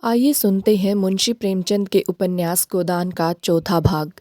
आइए सुनते हैं मुंशी प्रेमचंद के उपन्यास गोदान का चौथा भाग।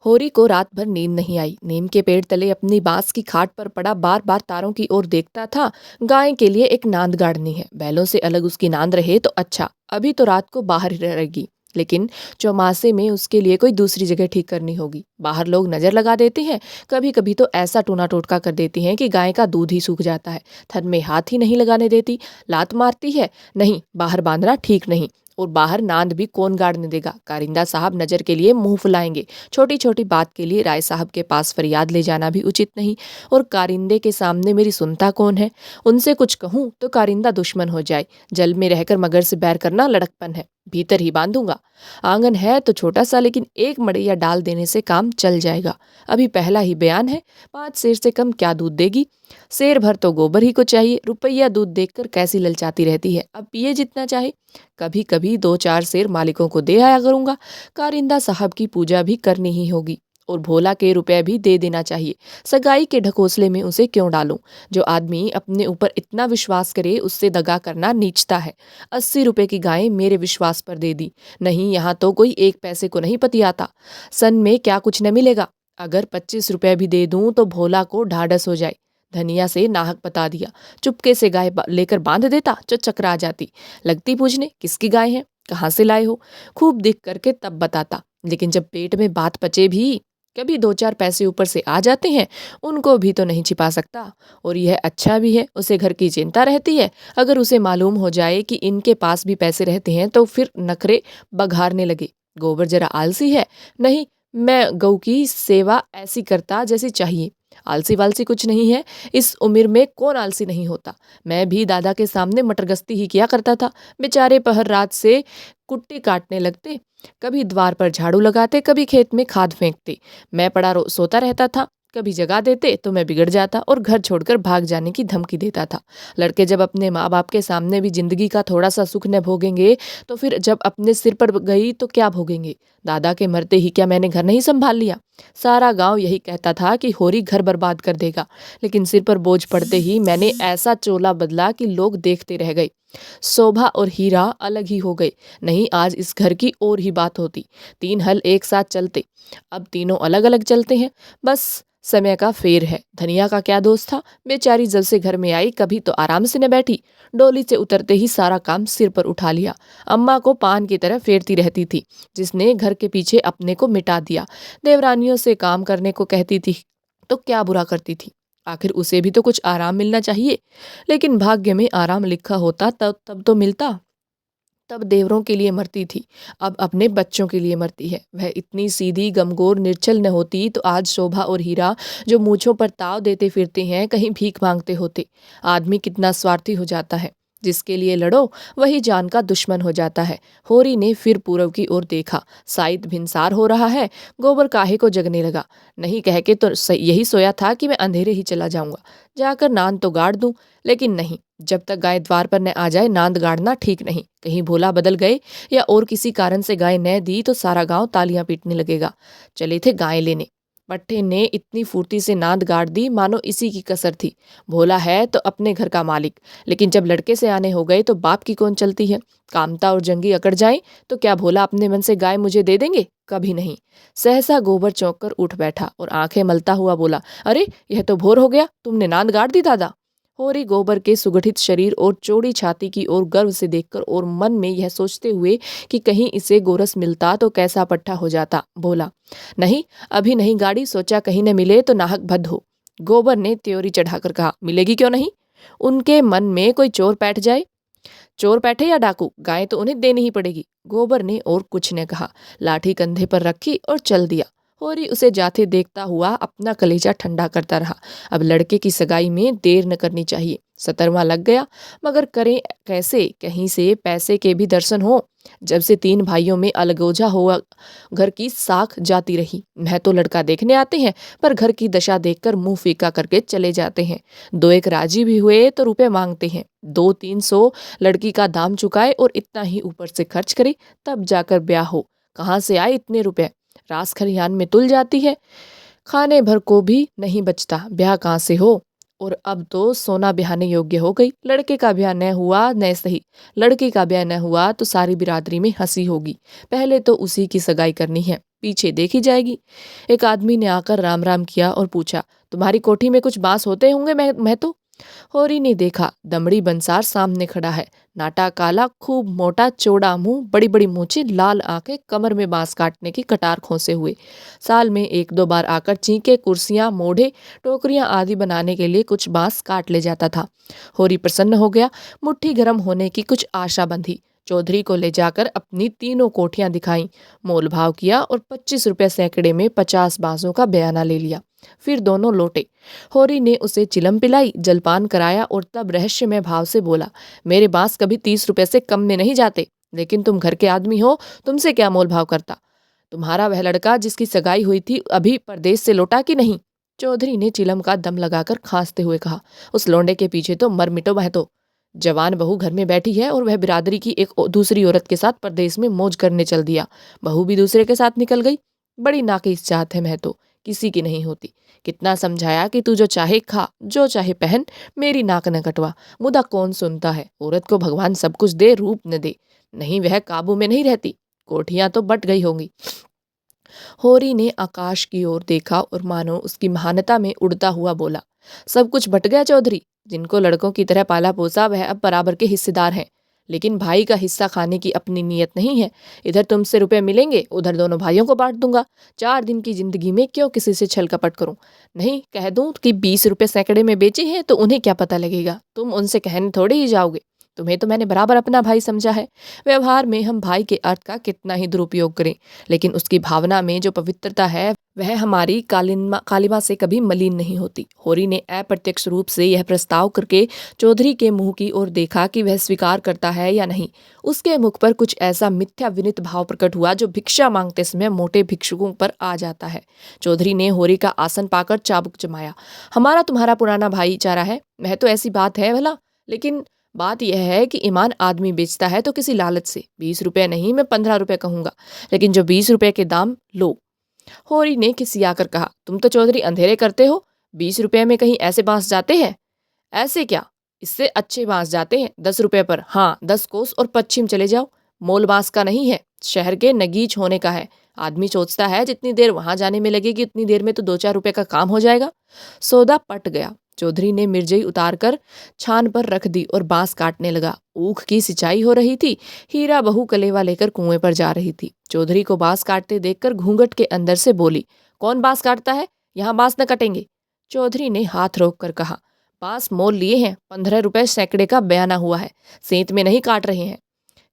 होरी को रात भर नींद नहीं आई। नीम के पेड़ तले अपनी बांस की खाट पर पड़ा बार बार तारों की ओर देखता था। गाय के लिए एक नांद गाड़नी है, बैलों से अलग उसकी नांद रहे तो अच्छा। अभी तो रात को बाहर ही रहेगी, लेकिन चौमासे में उसके लिए कोई दूसरी जगह ठीक करनी होगी। बाहर लोग नजर लगा देते हैं, कभी कभी तो ऐसा टूना टोटका कर देती हैं कि गाय का दूध ही सूख जाता है। थन में हाथ ही नहीं लगाने देती, लात मारती है, नहीं बाहर बांधना ठीक नहीं। और बाहर नांद भी कौन गाड़ने देगा। कारिंदा साहब नजर के लिए मुंह फुलाएंगे। छोटी छोटी बात के लिए राय साहब के पास फरियाद ले जाना भी उचित नहीं। और कारिंदे के सामने मेरी सुनता कौन है। उनसे कुछ कहूं तो कारिंदा दुश्मन हो जाए। जल में रहकर मगर से बैर करना लड़कपन है, भीतर ही बांधूंगा। आंगन है तो छोटा सा, लेकिन एक मड़ैया डाल देने से काम चल जाएगा। अभी पहला ही बयान है, 5 सेर से कम क्या दूध देगी। सेर भर तो गोबर ही को चाहिए। रुपया दूध देखकर कैसी ललचाती रहती है, अब पिए जितना चाहे। कभी कभी 2-4 सेर मालिकों को दे आया करूंगा। कारिंदा साहब की पूजा भी करनी ही होगी और भोला के रुपए भी दे देना चाहिए। सगाई के ढकोसले में उसे क्यों डालूं। जो आदमी अपने ऊपर इतना विश्वास करे उससे दगा करना नीचता है। 80 रुपए की गाय मेरे विश्वास पर दे दी। नहीं, यहाँ तो कोई 1 पैसे को नहीं पतियाता। सन में क्या कुछ न मिलेगा। अगर 25 रुपए भी दे दूं तो भोला को ढाढ़स हो जाए। धनिया से नाहक बता दिया। चुपके से गाय लेकर बांध देता तो चकरा जाती। लगती पूछने किसकी गाय है, कहाँ से लाए हो। खूब दिख करके तब बताता, लेकिन जब पेट में बात पचे भी, कभी 2-4 पैसे ऊपर से आ जाते हैं, उनको भी तो नहीं छिपा सकता। और यह अच्छा भी है, उसे घर की चिंता रहती है। अगर उसे मालूम हो जाए कि इनके पास भी पैसे रहते हैं तो फिर नखरे बघारने लगे। गोबर जरा आलसी है। नहीं, मैं गऊ की सेवा ऐसी करता जैसी चाहिए। आलसी वालसी कुछ नहीं है। इस उम्र में कौन आलसी नहीं होता। मैं भी दादा के सामने मटरगस्ती ही किया करता था। बेचारे पहर रात से कुट्टी काटने लगते, कभी द्वार पर झाड़ू लगाते, कभी खेत में खाद फेंकते। मैं पड़ा सोता रहता था। कभी जगा देते तो मैं बिगड़ जाता और घर छोड़कर भाग जाने की धमकी देता था। लड़के जब अपने माँ बाप के सामने भी जिंदगी का थोड़ा सा सुख न भोगेंगे तो फिर जब अपने सिर पर गई तो क्या भोगेंगे। दादा के मरते ही क्या मैंने घर नहीं संभाल लिया। सारा गांव यही कहता था कि होरी घर बर्बाद कर देगा, लेकिन सिर पर बोझ पड़ते ही मैंने ऐसा चोला बदला कि लोग देखते रह गए। शोभा और हीरा अलग ही हो गए। नहीं, आज इस घर की और ही बात होती। 3 हल एक साथ चलते, अब तीनों अलग अलग चलते हैं। बस समय का फेर है। धनिया का क्या दोष था। बेचारी जब से घर में आई कभी तो आराम से न बैठी। डोली से उतरते ही सारा काम सिर पर उठा लिया। अम्मा को पान की तरह फेरती रहती थी, जिसने घर के पीछे अपने को मिटा दिया। देवरानियों से काम करने को कहती थी तो क्या बुरा करती थी। आखिर उसे भी तो कुछ आराम मिलना चाहिए। लेकिन भाग्य में आराम लिखा होता तब तो मिलता। तब देवरों के लिए मरती थी, अब अपने बच्चों के लिए मरती है। वह इतनी सीधी गमगोर निर्छल न होती तो आज शोभा और हीरा जो मूंछों पर ताव देते फिरते हैं कहीं भीख मांगते होते। आदमी कितना स्वार्थी हो जाता है। जिसके लिए लड़ो वही जान का दुश्मन हो जाता है। होरी ने फिर पूरब की ओर देखा। शायद भिनसार हो रहा है। गोबर काहे को जगने लगा। नहीं कह के तो यही सोया था कि मैं अंधेरे ही चला जाऊंगा, जाकर नांद तो गाड़ दूं। लेकिन नहीं, जब तक गाय द्वार पर न आ जाए नांद गाड़ना ठीक नहीं। कहीं भोला बदल गए या और किसी कारण से गाय न दी तो सारा गांव तालियां पीटने लगेगा। चले थे गाय लेने। पट्टे ने इतनी फुर्ती से नांद गाड़ दी मानो इसी की कसर थी। भोला है तो अपने घर का मालिक, लेकिन जब लड़के से आने हो गए तो बाप की कौन चलती है। कामता और जंगी अकड़ जाए तो क्या भोला अपने मन से गाय मुझे दे देंगे। कभी नहीं। सहसा गोबर चौंक कर उठ बैठा और आंखें मलता हुआ बोला, अरे यह तो भोर हो गया, तुमने नांद गाड़ दी दादा। होरी गोबर के सुगठित शरीर और चौड़ी छाती की ओर गर्व से देखकर और मन में यह सोचते हुए कि कहीं इसे गोरस मिलता तो कैसा पट्टा हो जाता, बोला, नहीं अभी नहीं गाड़ी, सोचा कहीं न मिले तो नाहक भद्द हो। गोबर ने त्योरी चढ़ाकर कहा, मिलेगी क्यों नहीं। उनके मन में कोई चोर बैठ जाए। चोर बैठे या डाकू, गाय तो उन्हें देनी ही पड़ेगी। गोबर ने और कुछ न कहा, लाठी कंधे पर रखी और चल दिया। होरी उसे जाते देखता हुआ अपना कलेजा ठंडा करता रहा। अब लड़के की सगाई में देर न करनी चाहिए। 17वां लग गया, मगर करें कैसे। कहीं से पैसे के भी दर्शन हो। जब से 3 भाइयों में अलगोजा हुआ घर की साख जाती रही। मैं तो लड़का देखने आते हैं, पर घर की दशा देखकर मुंह फीका करके चले जाते हैं। 2-1 राजी भी हुए तो रुपए मांगते हैं। 200-300 लड़की का दाम चुकाए और इतना ही ऊपर से खर्च करे, तब जाकर ब्याह हो। कहाँ से आए इतने रुपए। रास खलिहान में तुल जाती है, खाने भर को भी नहीं बचता, ब्याह कहाँ से हो। और अब तो सोना बिहाने योग्य हो गई। लड़के का ब्याह न हुआ न सही, लड़की का ब्याह न हुआ तो सारी बिरादरी में हंसी होगी। पहले तो उसी की सगाई करनी है, पीछे देखी जाएगी। एक आदमी ने आकर राम राम किया और पूछा, तुम्हारी कोठी में कुछ बांस होते होंगे मैं तो। होरी ने देखा, दमड़ी बंसार सामने खड़ा है। नाटा काला, खूब मोटा, चौड़ा मुंह, बड़ी बड़ी मूछें, लाल आंखें, कमर में बांस काटने की कटार खोसे हुए। साल में एक दो बार आकर चींके, कुर्सियां, मोढ़े, टोकरियां आदि बनाने के लिए कुछ बांस काट ले जाता था। होरी प्रसन्न हो गया। मुट्ठी गर्म होने की कुछ आशा बंधी। चौधरी को ले जाकर अपनी तीनों कोठियां दिखाई, मोल भाव किया और 25 रुपये सैकड़े में 50 बांसों का बयाना ले लिया। फिर दोनों लौटे। होरी ने उसे चिलम पिलाई, जलपान कराया और तब रहस्यमय भाव से बोला, मेरे बांस कभी 30 रुपए से कम में नहीं जाते, लेकिन तुम घर के आदमी हो, तुमसे क्या मोल भाव करता। तुम्हारा वह लड़का जिसकी सगाई हुई थी अभी परदेश से लौटा कि नहीं। चौधरी ने चिलम का दम लगाकर खांसते हुए कहा, उस लौंडे के पीछे तो मर मिटो वह तो। जवान बहू घर में बैठी है और वह बिरादरी की एक दूसरी औरत के साथ परदेश में मौज करने चल दिया। बहू भी दूसरे के साथ निकल गई। बड़ी नाकिस जात है मैं तो, किसी की नहीं होती। कितना समझाया कि तू जो चाहे खा, जो चाहे पहन, मेरी नाक न कटवा, मुदा कौन सुनता है। औरत को भगवान सब कुछ दे, रूप न दे, नहीं वह काबू में नहीं रहती। कोठियां तो बट गई होंगी। होरी ने आकाश की ओर देखा और मानो उसकी महानता में उड़ता हुआ बोला, सब कुछ बट गया चौधरी। जिनको लड़कों की तरह पाला पोसा वह अब बराबर के हिस्सेदार हैं, लेकिन भाई का हिस्सा खाने की अपनी नीयत नहीं है। इधर तुमसे रुपए मिलेंगे, उधर दोनों भाइयों को बांट दूंगा। 4 दिन की जिंदगी में क्यों किसी से छल कपट करूं। नहीं कह दूं कि 20 रुपए सैकड़े में बेचे हैं तो उन्हें क्या पता लगेगा। तुम उनसे कहने थोड़े ही जाओगे। तुम्हें तो मैंने बराबर अपना भाई समझा है। व्यवहार में हम भाई के अर्थ का कितना ही दुरुपयोग करें, लेकिन उसकी भावना में जो पवित्रता है वह हमारी कालिमा से कभी मलिन नहीं होती। होरी ने अप्रत्यक्ष रूप से यह प्रस्ताव करके चौधरी के मुंह की ओर देखा कि वह स्वीकार करता है या नहीं। उसके मुख पर कुछ ऐसा मिथ्या विनित भाव प्रकट हुआ जो भिक्षा मांगते समय मोटे भिक्षुकों पर आ जाता है। चौधरी ने होरी का आसन पाकर चाबुक जमाया। हमारा तुम्हारा पुराना भाईचारा है, वह तो ऐसी बात है भला, लेकिन बात यह है कि ईमान आदमी बेचता है तो किसी लालच से। 20 रुपए नहीं, मैं 15 रुपए कहूंगा, लेकिन जो 20 रुपए के दाम लो। होरी ने खिसियाकर कहा, तुम तो चौधरी अंधेरे करते हो। 20 रुपए में कहीं ऐसे बांस जाते हैं? ऐसे क्या, इससे अच्छे बांस जाते हैं 10 रुपए पर। हाँ, 10 कोस और पश्चिम चले जाओ। मोल बांस का नहीं है, शहर के नगीच होने का है। आदमी सोचता है जितनी देर वहां जाने में लगेगी उतनी देर में तो 2-4 रुपए का काम हो जाएगा। सौदा पट गया। चौधरी ने मिर्जई उतारकर छान पर रख दी और बांस काटने लगा। ऊख की सिंचाई हो रही थी। हीरा बहू कलेवा लेकर कुएं पर जा रही थी। चौधरी को बांस काटते देखकर घूंघट के अंदर से बोली, कौन बांस काटता है? यहाँ बांस न कटेंगे। चौधरी ने हाथ रोक कर कहा, बांस मोल लिए हैं, 15 रुपए सैकड़े का बयाना हुआ है, सेंत में नहीं काट रहे हैं।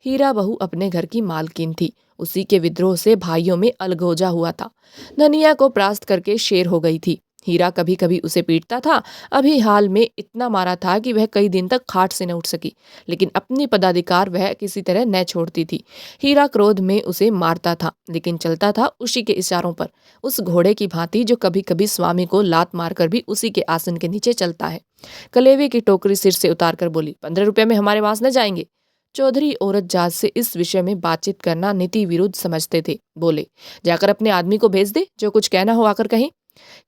हीरा बहू अपने घर की मालकिन थी। उसी के विद्रोह से भाइयों में अलगोजा हुआ था। धनिया को परास्त करके शेर हो गई थी। हीरा कभी कभी उसे पीटता था। अभी हाल में इतना मारा था कि वह कई दिन तक खाट से न उठ सकी, लेकिन अपनी पदाधिकार वह किसी तरह न छोड़ती थी। हीरा क्रोध में उसे मारता था, लेकिन चलता था उसी के इशारों पर, उस घोड़े की भांति जो कभी कभी स्वामी को लात मारकर भी उसी के आसन के नीचे चलता है। कलेवे की टोकरी सिर से उतार कर बोली, 15 रुपए में हमारे पास न जाएंगे। चौधरी औरत जात से इस विषय में बातचीत करना नीति विरुद्ध समझते थे। बोले, जाकर अपने आदमी को भेज दे, जो कुछ कहना हो आकर कहें।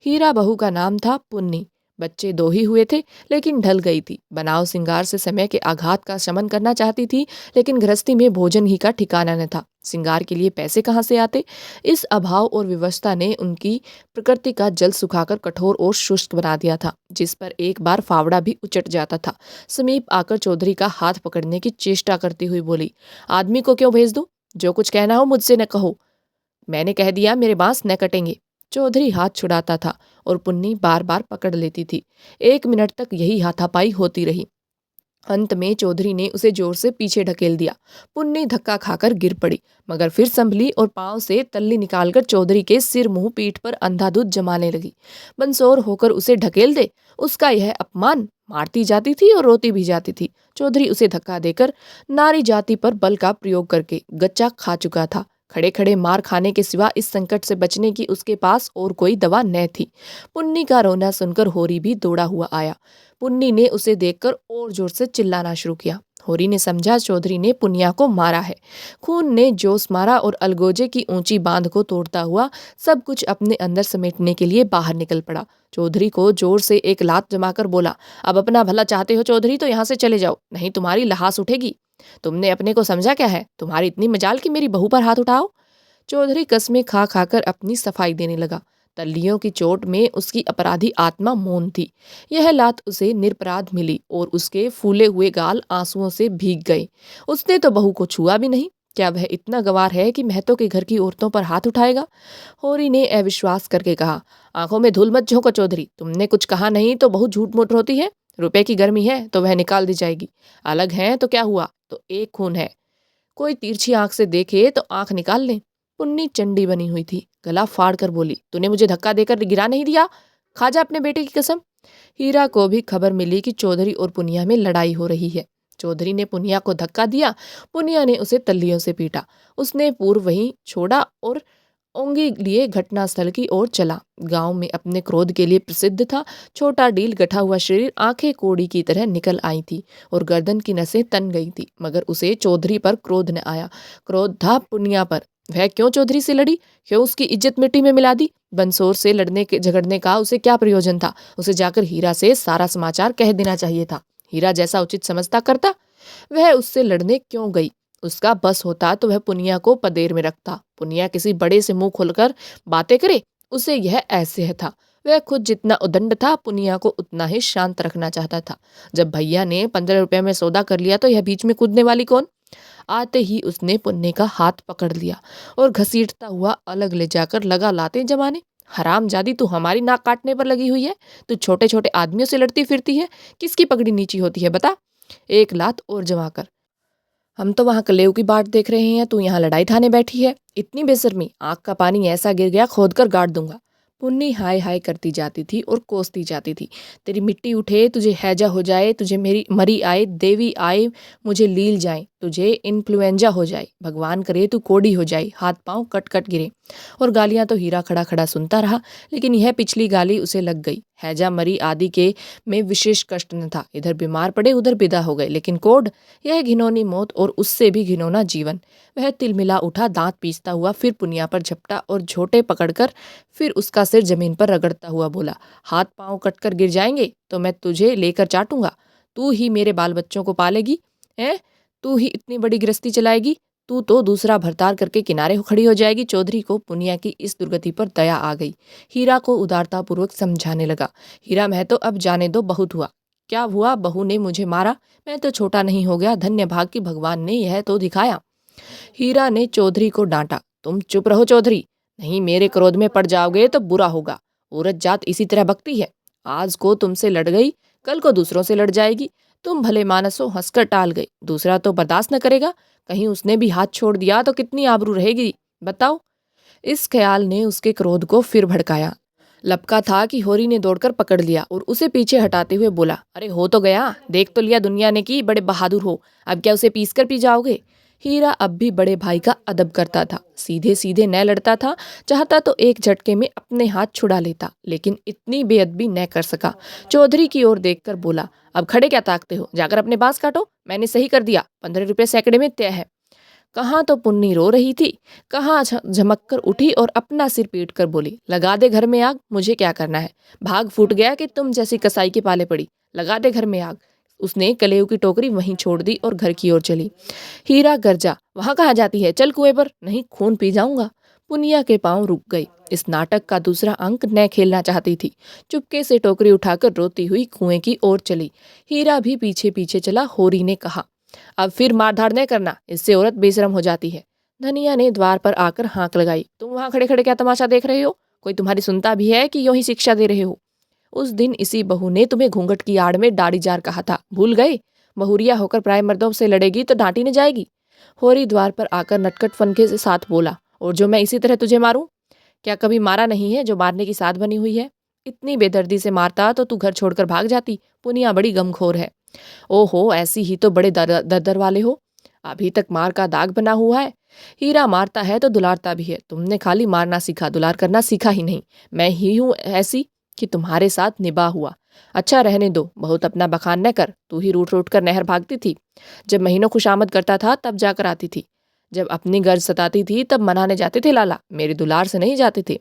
हीरा बहू का नाम था पुन्नी। बच्चे 2 ही हुए थे, लेकिन ढल गई थी। बनाव सिंगार से समय के आघात का शमन करना चाहती थी, लेकिन गृहस्थी में भोजन ही का ठिकाना न था। सिंगार के लिए पैसे कहाँ से आते? इस अभाव और विवशता ने उनकी प्रकृति का जल सुखाकर कठोर और शुष्क बना दिया था, जिस पर एक बार फावड़ा भी उचट जाता था। समीप आकर चौधरी का हाथ पकड़ने की चेष्टा करती हुई बोली, आदमी को क्यों भेज दूं? जो कुछ कहना हो मुझसे न कहो। मैंने कह दिया, मेरे बांस न कटेंगे। चौधरी हाथ छुड़ाता था और पुन्नी बार बार पकड़ लेती थी। 1 मिनट तक यही हाथापाई होती रही। अंत में चौधरी ने उसे जोर से पीछे ढकेल दिया। पुन्नी धक्का खाकर गिर पड़ी, मगर फिर संभली और पांव से तल्ली निकालकर चौधरी के सिर मुंह पीठ पर अंधाधुंध जमाने लगी। बंसोर होकर उसे ढकेल दे, उसका यह अपमान। मारती जाती थी और रोती भी जाती थी। चौधरी उसे धक्का देकर नारी जाति पर बल का प्रयोग करके गच्चा खा चुका था। खड़े खड़े मार खाने के सिवा इस संकट से बचने की उसके पास और कोई दवा न थी। पुन्नी का रोना सुनकर होरी भी दौड़ा हुआ आया। पुन्नी ने उसे देखकर और जोर से चिल्लाना शुरू किया। होरी ने समझा चौधरी ने पुनिया को मारा है। खून ने जोश मारा और अलगोजे की ऊंची बांध को तोड़ता हुआ सब कुछ अपने अंदर समेटने के लिए बाहर निकल पड़ा। चौधरी को जोर से एक लात जमाकर बोला, अब अपना भला चाहते हो चौधरी तो यहाँ से चले जाओ, नहीं तुम्हारी लहास उठेगी। तुमने अपने को समझा क्या है? तुम्हारी इतनी मजाल कि मेरी बहू पर हाथ उठाओ। चौधरी कस्में खा खाकर अपनी सफाई देने लगा। तल्लियों की चोट में उसकी अपराधी आत्मा मौन थी। यह लात उसे निरपराध मिली और उसके फूले हुए गाल आंसुओं से भीग गए। उसने तो बहू को छुआ भी नहीं। क्या वह इतना गंवार है कि महतो के घर की औरतों पर हाथ उठाएगा? होरी ने अविश्वास करके कहा, आंखों में धूल मत झोंको चौधरी, तुमने कुछ कहा नहीं तो बहुत झूठ मूठ होती है। रुपए की गर्मी है तो वह निकाल दी जाएगी, अलग है तो क्या हुआ, तो एक खून है। कोई तिरछी आंख से देखे तो आंख निकाल ले। पुन्नी चंडी बनी हुई थी, गला फाड़ कर बोली, तूने मुझे धक्का देकर गिरा नहीं दिया, खा जा अपने बेटे की कसम। हीरा को भी खबर मिली कि चौधरी और पुनिया में लड़ाई हो रही है। चौधरी ने पुनिया को धक्का दिया, पुनिया ने उसे तल्लियों से पीटा। उसने पूर्व वहीं छोड़ा और ओंगी लिए घटनास्थल की ओर चला। गांव में अपने क्रोध के लिए प्रसिद्ध था। छोटा डील गठा हुआ शरीर आंखें कोड़ी की तरह निकल आई थी और गर्दन की नसें तन गई थी, मगर उसे चौधरी पर क्रोध न आया। क्रोध था पुनिया पर। वह क्यों चौधरी से लड़ी? क्यों उसकी इज्जत मिट्टी में मिला दी? बंसोर से लड़ने के झगड़ने का उसे क्या प्रयोजन था? उसे जाकर हीरा से सारा समाचार कह देना चाहिए था। हीरा जैसा उचित समझता करता। वह उससे लड़ने क्यों गई? उसका बस होता तो वह पुनिया को पदेर में रखता। पुनिया किसी बड़े से मुंह खोलकर बातें करे, उसे यह ऐसे था। वह खुद जितना उदंड था, पुनिया को उतना ही शांत रखना चाहता था। जब भैया ने 15 रुपए में सौदा कर लिया तो यह बीच में कूदने वाली कौन? आते ही उसने पुन्ने का हाथ पकड़ लिया और घसीटता हुआ अलग ले जाकर लगा लाते जमाने। हराम जादी, तू हमारी नाक काटने पर लगी हुई है। तू छोटे छोटे आदमियों से लड़ती फिरती है, किसकी पगड़ी नीची होती है बता? एक लात और जमा कर। हम तो वहां कलेव की बाट देख रहे हैं, तू यहाँ लड़ाई ठाने बैठी है। इतनी बेशर्मी, आंख का पानी ऐसा गिर गया खोद कर गाड़ दूंगा। पुन्नी हाय हाय करती जाती थी और कोसती जाती थी। तेरी मिट्टी उठे, तुझे हैजा हो जाए, तुझे मेरी मरी आए, देवी आए, मुझे लील जाए, तुझे इन्फ्लुएंजा हो जाए, भगवान करे तू कोड़ी हो जाए, हाथ पांव कट कट गिरे। और गालियां तो हीरा खड़ा खड़ा सुनता रहा, लेकिन यह पिछली गाली उसे लग गई। हैजा मरी आदि के में विशेष कष्ट न था। इधर बीमार पड़े उधर विदा हो गए, लेकिन कोड, यह घिनौनी मौत और उससे भी घिनौना जीवन। वह तिलमिला उठा, दांत पीसता हुआ फिर पुनिया पर झपटा और झोटे पकड़कर फिर उसका सिर जमीन पर रगड़ता हुआ बोला, हाथ पांव कटकर गिर जाएंगे तो मैं तुझे लेकर चाटूंगा। तू ही मेरे बाल बच्चों को पालेगी हैं? तू ही इतनी बड़ी गृहस्थी चलाएगी? तू तो दूसरा भरतार करके किनारे खड़ी हो जाएगी। चौधरी को पुनिया की इस दुर्गति पर दया आ गई। हीरा को उदारतापूर्वक समझाने लगा, हीरा महतो अब जाने दो, बहुत हुआ। क्या हुआ? बहू ने मुझे मारा, मैं तो छोटा नहीं हो गया। धन्य भाग कि भगवान ने यह तो दिखाया। हीरा ने चौधरी को डांटा, तुम चुप रहो चौधरी, नहीं मेरे क्रोध में पड़ जाओगे तो बुरा होगा। औरत जात इसी तरह बकती है। आज को तुमसे लड़ गई, कल को दूसरों से लड़ जाएगी। तुम भले मानसो हंसकर टाल गई, दूसरा तो बर्दाश्त न करेगा। कहीं उसने भी हाथ छोड़ दिया तो कितनी आबरू रहेगी बताओ। इस ख्याल ने उसके क्रोध को फिर भड़काया। लपका था कि होरी ने दौड़कर पकड़ लिया और उसे पीछे हटाते हुए बोला, अरे हो तो गया, देख तो लिया दुनिया ने कि बड़े बहादुर हो, अब क्या उसे पीस कर पी जाओगे? हीरा अब भी बड़े भाई का अदब करता था, सीधे सीधे न लड़ता था। चाहता तो एक झटके में अपने हाथ छुड़ा लेता, लेकिन इतनी बेअदबी न कर सका। चौधरी की ओर देखकर बोला, अब खड़े क्या ताकते हो, जाकर अपने बांस काटो, मैंने सही कर दिया, 15 रुपए सैकड़े में तय है। कहाँ तो पुन्नी रो रही थी, कहाँ झमक कर उठी और अपना सिर पीट कर बोली, लगा दे घर में आग, मुझे क्या करना है। भाग फूट गया कि तुम जैसी कसाई के पाले पड़ी, लगा दे घर में आग। उसने कलेव की टोकरी वहीं छोड़ दी और घर की ओर चली। हीरा गरजा, वहां कहाँ जाती है, चल कुएं पर, नहीं खून पी जाऊंगा। पुनिया के पांव रुक गई। इस नाटक का दूसरा अंक न खेलना चाहती थी। चुपके से टोकरी उठाकर रोती हुई कुएं की ओर चली। हीरा भी पीछे पीछे चला। होरी ने कहा, अब फिर मारधाड़ न करना, इससे औरत बेशरम हो जाती है। धनिया ने द्वार पर आकर हाँक लगाई, तुम वहां खड़े खड़े क्या तमाशा देख रहे हो? कोई तुम्हारी सुनता भी है कि यूं ही शिक्षा दे रहे हो? उस दिन इसी बहू ने तुम्हें घूंघट की आड़ में दाढ़ी जार कहा था, भूल गए? बहुरिया होकर प्राय मर्दों से लड़ेगी तो डांटी न जाएगी। होरी द्वार पर आकर नटखट फनके से साथ बोला, और जो मैं इसी तरह तुझे मारूं? क्या कभी मारा नहीं है जो मारने की साध बनी हुई है? इतनी बेदर्दी से मारता तो तू घर छोड़कर भाग जाती। पुनिया बड़ी गमखोर है। ओहो, ऐसी ही तो बड़े दरदर वाले हो, अभी तक मार का दाग बना हुआ है। हीरा मारता है तो दुलारता भी है, तुमने खाली मारना सीखा, दुलार करना सीखा ही नहीं। मैं ही हूं ऐसी कि तुम्हारे साथ निभा हुआ। अच्छा रहने दो, बहुत अपना बखान न कर, तू ही रूठ रूठ कर नहर भागती थी। जब महीनों खुशामद करता था तब जाकर आती थी, जब अपनी गर्ज सताती थी तब मनाने जाते थे लाला, मेरे दुलार से नहीं जाते थे।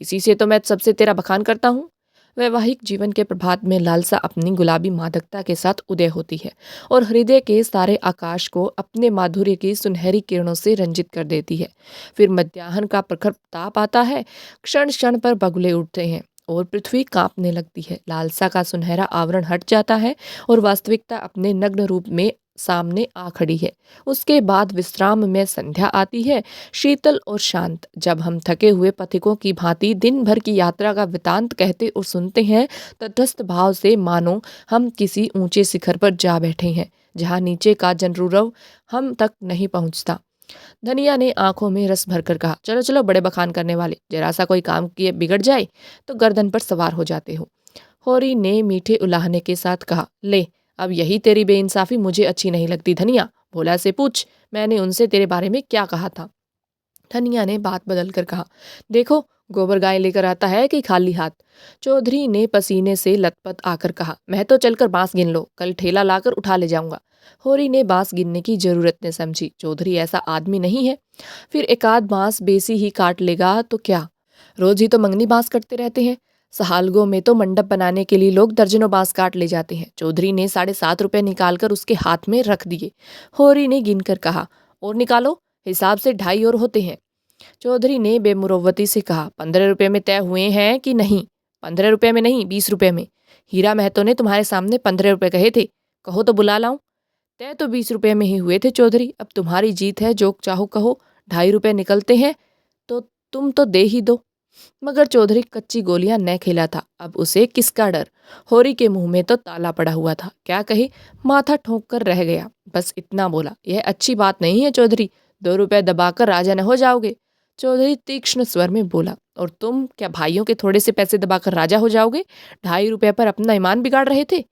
इसी से तो मैं सबसे तेरा बखान करता हूँ। वैवाहिक जीवन के प्रभात में लालसा अपनी गुलाबी मादकता के साथ उदय होती है और हृदय के सारे आकाश को अपने माधुर्य की सुनहरी किरणों से रंजित कर देती है। फिर मध्याह्न का प्रखर ताप आता है, क्षण क्षण पर बगुले उठते हैं और पृथ्वी कांपने लगती है। लालसा का सुनहरा आवरण हट जाता है और वास्तविकता अपने नग्न रूप में सामने आ खड़ी है। उसके बाद विश्राम में संध्या आती है, शीतल और शांत। जब हम थके हुए पथिकों की भांति दिन भर की यात्रा का वृतांत कहते और सुनते हैं, तटस्थ भाव से मानो हम किसी ऊंचे शिखर पर जा बैठे हैं, जहाँ नीचे का जनरूरव हम तक नहीं पहुँचता। धनिया ने आंखों में रस भरकर कहा, चलो चलो बड़े बखान करने वाले, जरा सा कोई काम किए बिगड़ जाए तो गर्दन पर सवार हो जाते हो। होरी ने मीठे उलाहने के साथ कहा, ले अब यही तेरी बेइंसाफी मुझे अच्छी नहीं लगती धनिया, भोला से पूछ मैंने उनसे तेरे बारे में क्या कहा था। धनिया ने बात बदल कर कहा, देखो गोबर गाय लेकर आता है कि खाली हाथ। चौधरी ने पसीने से लथपथ आकर कहा, मैं तो चलकर बांस गिन लो, कल ठेला लाकर उठा ले जाऊंगा। होरी ने बांस गिनने की जरूरत न समझी, चौधरी ऐसा आदमी नहीं है, फिर एक आध बांस बेसी ही काट लेगा तो क्या, रोज ही तो मंगनी बांस कटते रहते हैं। सहालगों में तो मंडप बनाने के लिए लोग दर्जनों बांस काट ले जाते हैं। चौधरी ने 7.5 रुपए निकालकर उसके हाथ में रख दिए। होरी ने गिनकर कहा, और निकालो, हिसाब से 2.5 और होते हैं। चौधरी ने बेमुरव्वती से कहा, 15 रुपए में तय हुए हैं कि नहीं? 15 रुपए में नहीं, 20 रुपए में। हीरा महतो ने तुम्हारे सामने 15 रुपए कहे थे, कहो तो बुला लाऊं। तय तो 20 रुपए में ही हुए थे चौधरी, अब तुम्हारी जीत है, जो चाहो कहो। 2.5 रुपए निकलते हैं तो तुम तो दे ही दो। मगर चौधरी कच्ची गोलियां न खेला था, अब उसे किसका डर। होरी के मुंह में तो ताला पड़ा हुआ था, क्या कहे, माथा ठोंक कर रह गया। बस इतना बोला, यह अच्छी बात नहीं है चौधरी, 2 रुपए दबाकर राजा न हो जाओगे। चौधरी तीक्ष्ण स्वर में बोला, और तुम क्या भाइयों के थोड़े से पैसे दबाकर राजा हो जाओगे? 2.5 रुपए पर अपना ईमान बिगाड़ रहे थे,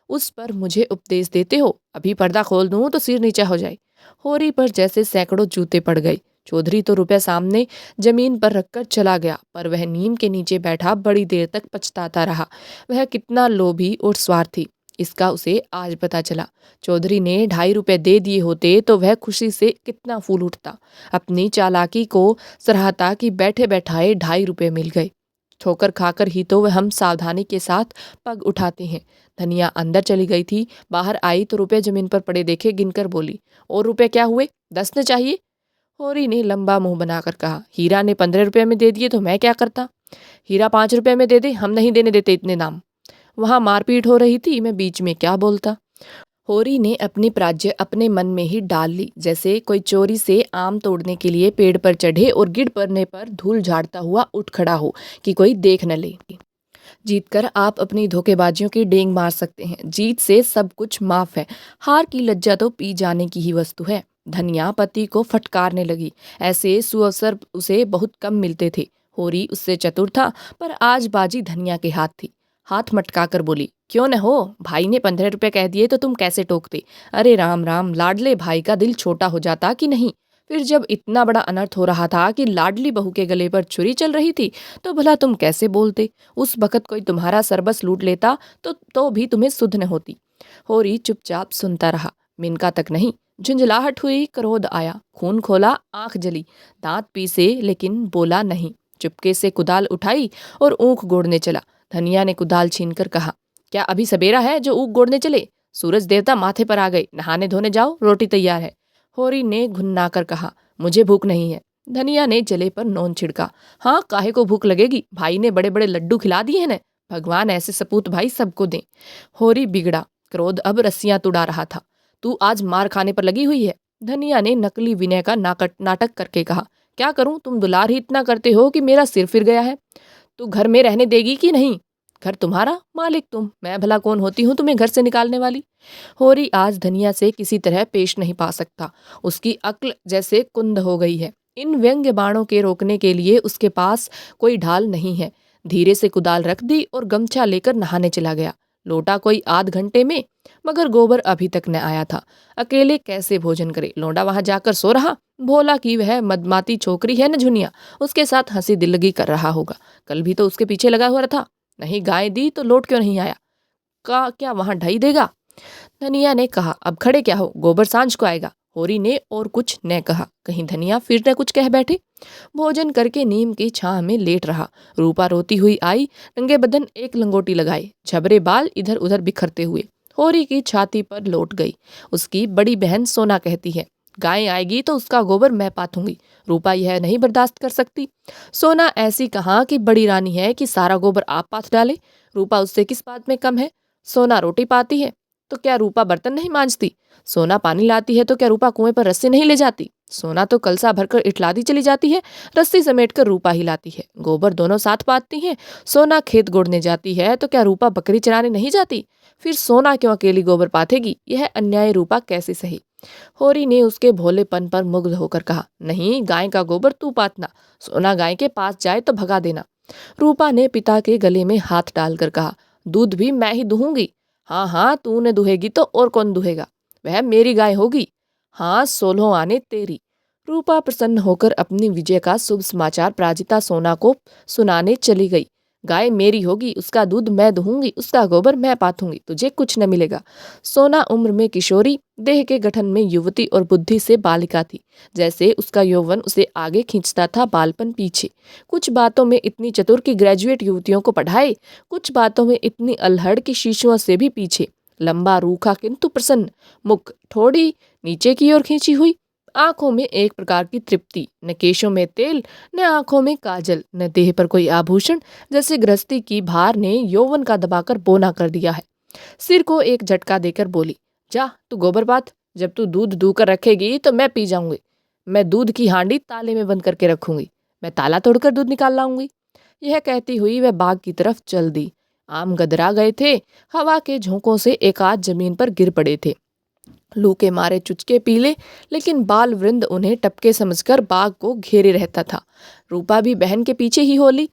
उस पर मुझे उपदेश देते हो? अभी पर्दा खोल दूं तो सिर नीचा हो जाए। होरी पर जैसे सैकड़ों जूते पड़ गए। चौधरी तो रुपया सामने जमीन पर रखकर चला गया, पर वह नीम के नीचे बैठा बड़ी देर तक पछताता रहा। वह कितना लोभी और स्वार्थी, इसका उसे आज पता चला। चौधरी ने 2.5 रुपए दे दिए होते तो वह खुशी से कितना फूल उठता, अपनी चालाकी को सराहता कि बैठे बैठाए 2.5 रुपए मिल गए। ठोकर खाकर ही तो वह हम सावधानी के साथ पग उठाते हैं। धनिया अंदर चली गई थी, बाहर आई तो रुपए जमीन पर पड़े देखे गिनकर बोली, और रुपए क्या हुए? 10 न चाहिए? होरी ने लंबा मुंह बनाकर कहा, हीरा ने 15 रुपए में दे दिए तो मैं क्या करता? हीरा 5 रुपए में दे दे, हम नहीं देने देते इतने दाम। वहां मारपीट हो रही थी, मैं बीच में क्या बोलता। होरी ने अपनी प्राज्य अपने मन में ही डाल ली, जैसे कोई चोरी से आम तोड़ने के लिए पेड़ पर चढ़े और गिर पड़ने पर धूल झाड़ता हुआ उठ खड़ा हो कि कोई देख न ले। जीतकर आप अपनी धोखेबाजियों की डेंग मार सकते हैं, जीत से सब कुछ माफ है, हार की लज्जा तो पी जाने की ही वस्तु है। धनिया पति को फटकारने लगी, ऐसे सुअवसर उसे बहुत कम मिलते थे। होरी उससे चतुर था, पर आज बाजी धनिया के हाथ थी। हाथ मटका कर बोली, क्यों न हो, भाई ने 15 रुपए कह दिए तो तुम कैसे टोकते? अरे राम राम, लाडले भाई का दिल छोटा हो जाता कि नहीं? फिर जब इतना बड़ा अनर्थ हो रहा था कि लाडली बहू के गले पर छुरी चल रही थी, तो भला तुम कैसे बोलते? उस वक़्त कोई तुम्हारा सरबस लूट लेता तो भी तुम्हें सुध न होती। होरी चुपचाप सुनता रहा, मिनका तक नहीं। झुंझलाहट हुई, क्रोध आया, खून खोला, आंख जली, दांत पीसे, लेकिन बोला नहीं। चुपके से कुदाल उठाई और ऊख गोड़ने चला। धनिया ने कुदाल छीनकर कहा, क्या अभी सबेरा है जो ऊख गोड़ने चले? सूरज देवता माथे पर आ गए, नहाने धोने जाओ, रोटी तैयार है। होरी ने घुन्ना कर कहा, मुझे भूख नहीं है। धनिया ने जले पर नोन छिड़का, हाँ काहे को भूख लगेगी, भाई ने बड़े बड़े लड्डू खिला दिए हैं न, भगवान ऐसे सपूत भाई सबको दें। होरी बिगड़ा, क्रोध अब रस्सियां तुड़ा रहा था। तू आज मार खाने पर लगी हुई है। धनिया ने नकली विनय का नाटक करके कहा, क्या करूं, तुम दुलार ही इतना करते हो कि मेरा सिर फिर गया है। तू घर में रहने देगी कि नहीं? घर तुम्हारा, मालिक तुम, मैं भला कौन होती हूँ तुम्हें घर से निकालने वाली? होरी आज धनिया से किसी तरह पेश नहीं पा सकता, उसकी अक्ल जैसे कुंद हो गई है। इन व्यंग्य बाणों के रोकने के लिए उसके पास कोई ढाल नहीं है। धीरे से कुदाल रख दी और गमछा लेकर नहाने चला गया। लोटा कोई आध घंटे में, मगर गोबर अभी तक न आया था। अकेले कैसे भोजन करे? लोंडा वहां जाकर सो रहा, भोला की वह मदमाती छोकरी है न झुनिया, उसके साथ हंसी दिल्लगी कर रहा होगा। कल भी तो उसके पीछे लगा हुआ था, नहीं गाय दी तो लोट क्यों नहीं आया? का क्या वहां ढाई देगा? धनिया ने कहा, अब खड़े क्या हो, गोबर सांझ को आएगा। होरी ने और कुछ न कहा, कहीं धनिया फिर न कुछ कह बैठे। भोजन करके नीम की छां में लेट रहा। रूपा रोती हुई आई, नंगे बदन एक लंगोटी लगाए, झबरे बाल इधर उधर बिखरते हुए होरी की छाती पर लौट गई। उसकी बड़ी बहन सोना कहती है, गाय आएगी तो उसका गोबर मैं पाथूंगी। रूपा यह नहीं बर्दाश्त कर सकती। सोना ऐसी कहाँ कि बड़ी रानी है कि सारा गोबर आप पाथ डाले। रूपा उससे किस बात में कम है? सोना रोटी पाती है तो क्या रूपा बर्तन नहीं मांजती? सोना पानी लाती है तो क्या रूपा कुएं पर रस्सी नहीं ले जाती? सोना तो कलसा भरकर इठलाती चली जाती है, रस्सी समेटकर रूपा ही लाती है। गोबर दोनों साथ पाथती हैं। सोना खेत गोड़ने जाती है तो क्या रूपा बकरी चराने नहीं जाती? फिर सोना क्यों अकेली गोबर पाथेगी? यह अन्याय रूपा कैसे सही? होरी ने उसके भोलेपन पर मुग्ध होकर कहा, नहीं, गाय का गोबर तू पातना। सोना गाय के पास जाए तो भगा देना। रूपा ने पिता के गले में हाथ डालकर कहा, दूध भी मैं ही दूंगी। हाँ हाँ, तूने दुहेगी तो और कौन दुहेगा? वह मेरी गाय होगी। हाँ, 16 आने तेरी। रूपा प्रसन्न होकर अपनी विजय का शुभ समाचार प्राजिता सोना को सुनाने चली गई। गाय मेरी होगी, उसका दूध मैं दूंगी, उसका गोबर मैं पाथूंगी, तुझे कुछ न मिलेगा। सोना उम्र में किशोरी, देह के गठन में युवती और बुद्धि से बालिका थी। जैसे उसका यौवन उसे आगे खींचता था, बालपन पीछे। कुछ बातों में इतनी चतुर कि ग्रेजुएट युवतियों को पढ़ाए, कुछ बातों में इतनी अल्हड़ कि शिशुओं से भी पीछे। लंबा रूखा किंतु प्रसन्न मुख, थोड़ी नीचे की ओर खींची हुई, आंखों में एक प्रकार की तृप्ति, न केशों में तेल, न आंखों में काजल, न देह पर कोई आभूषण। जैसे गृहस्थी की भार ने यौवन का दबाकर बोना कर दिया है। सिर को एक झटका देकर बोली, जा तू गोबर पाथ। जब तू दूध दूकर रखेगी तो मैं पी जाऊंगी। मैं दूध की हांडी ताले में बंद करके रखूंगी। मैं ताला तोड़कर दूध निकाल लाऊंगी। यह कहती हुई वह बाग की तरफ चल दी। आम गदरा गए थे। हवा के झोंकों से एकाध जमीन पर गिर पड़े थे। लू के मारे चुचके पीले, लेकिन बाल वृंद उन्हें टपके समझकर बाग को घेरे रहता था। रूपा भी बहन के पीछे ही होली।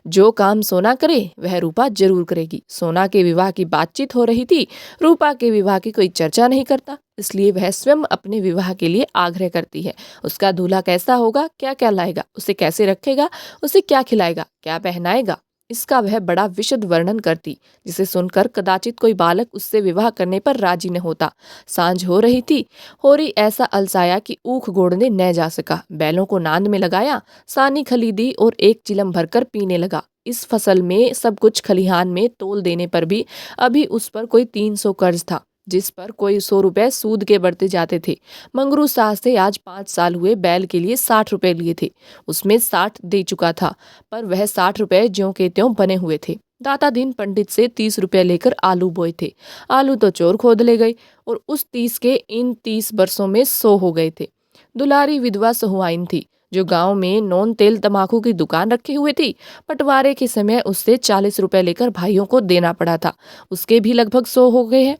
जो काम सोना करे वह रूपा जरूर करेगी। सोना के विवाह की बातचीत हो रही थी। रूपा के विवाह की कोई चर्चा नहीं करता, इसलिए वह स्वयं अपने विवाह के लिए आग्रह करती है। उसका दूल्हा कैसा होगा, क्या क्या लाएगा, उसे कैसे रखेगा, उसे क्या खिलाएगा, क्या पहनाएगा, इसका वह बड़ा विशद वर्णन करती, जिसे सुनकर कदाचित कोई बालक उससे विवाह करने पर राजी न होता। सांझ हो रही थी। होरी ऐसा अलसाया कि ऊख गोड़ने न जा सका। बैलों को नांद में लगाया, सानी खरीदी और एक चिलम भरकर पीने लगा। इस फसल में सब कुछ खलिहान में तोल देने पर भी अभी उस पर कोई 300 कर्ज था, जिस पर कोई 100 रुपए सूद के बढ़ते जाते थे। मंगरू साह से आज 5 साल हुए बैल के लिए 60 रुपए लिए थे। उसमें 60 दे चुका था, पर वह 60 रुपए ज्यों के त्यों बने हुए थे। दाता दीन पंडित से 30 रुपए लेकर आलू बोए थे। आलू तो चोर खोद ले गए और उस 30 के इन 30 बरसों में 100 हो गए थे। दुलारी विधवा सहुआइन थी, जो गांव में नोन तेल तमाकू की दुकान रखी हुई थी। बंटवारे के समय उससे 40 रुपए लेकर भाइयों को देना पड़ा था। उसके भी लगभग 100 हो गए हैं,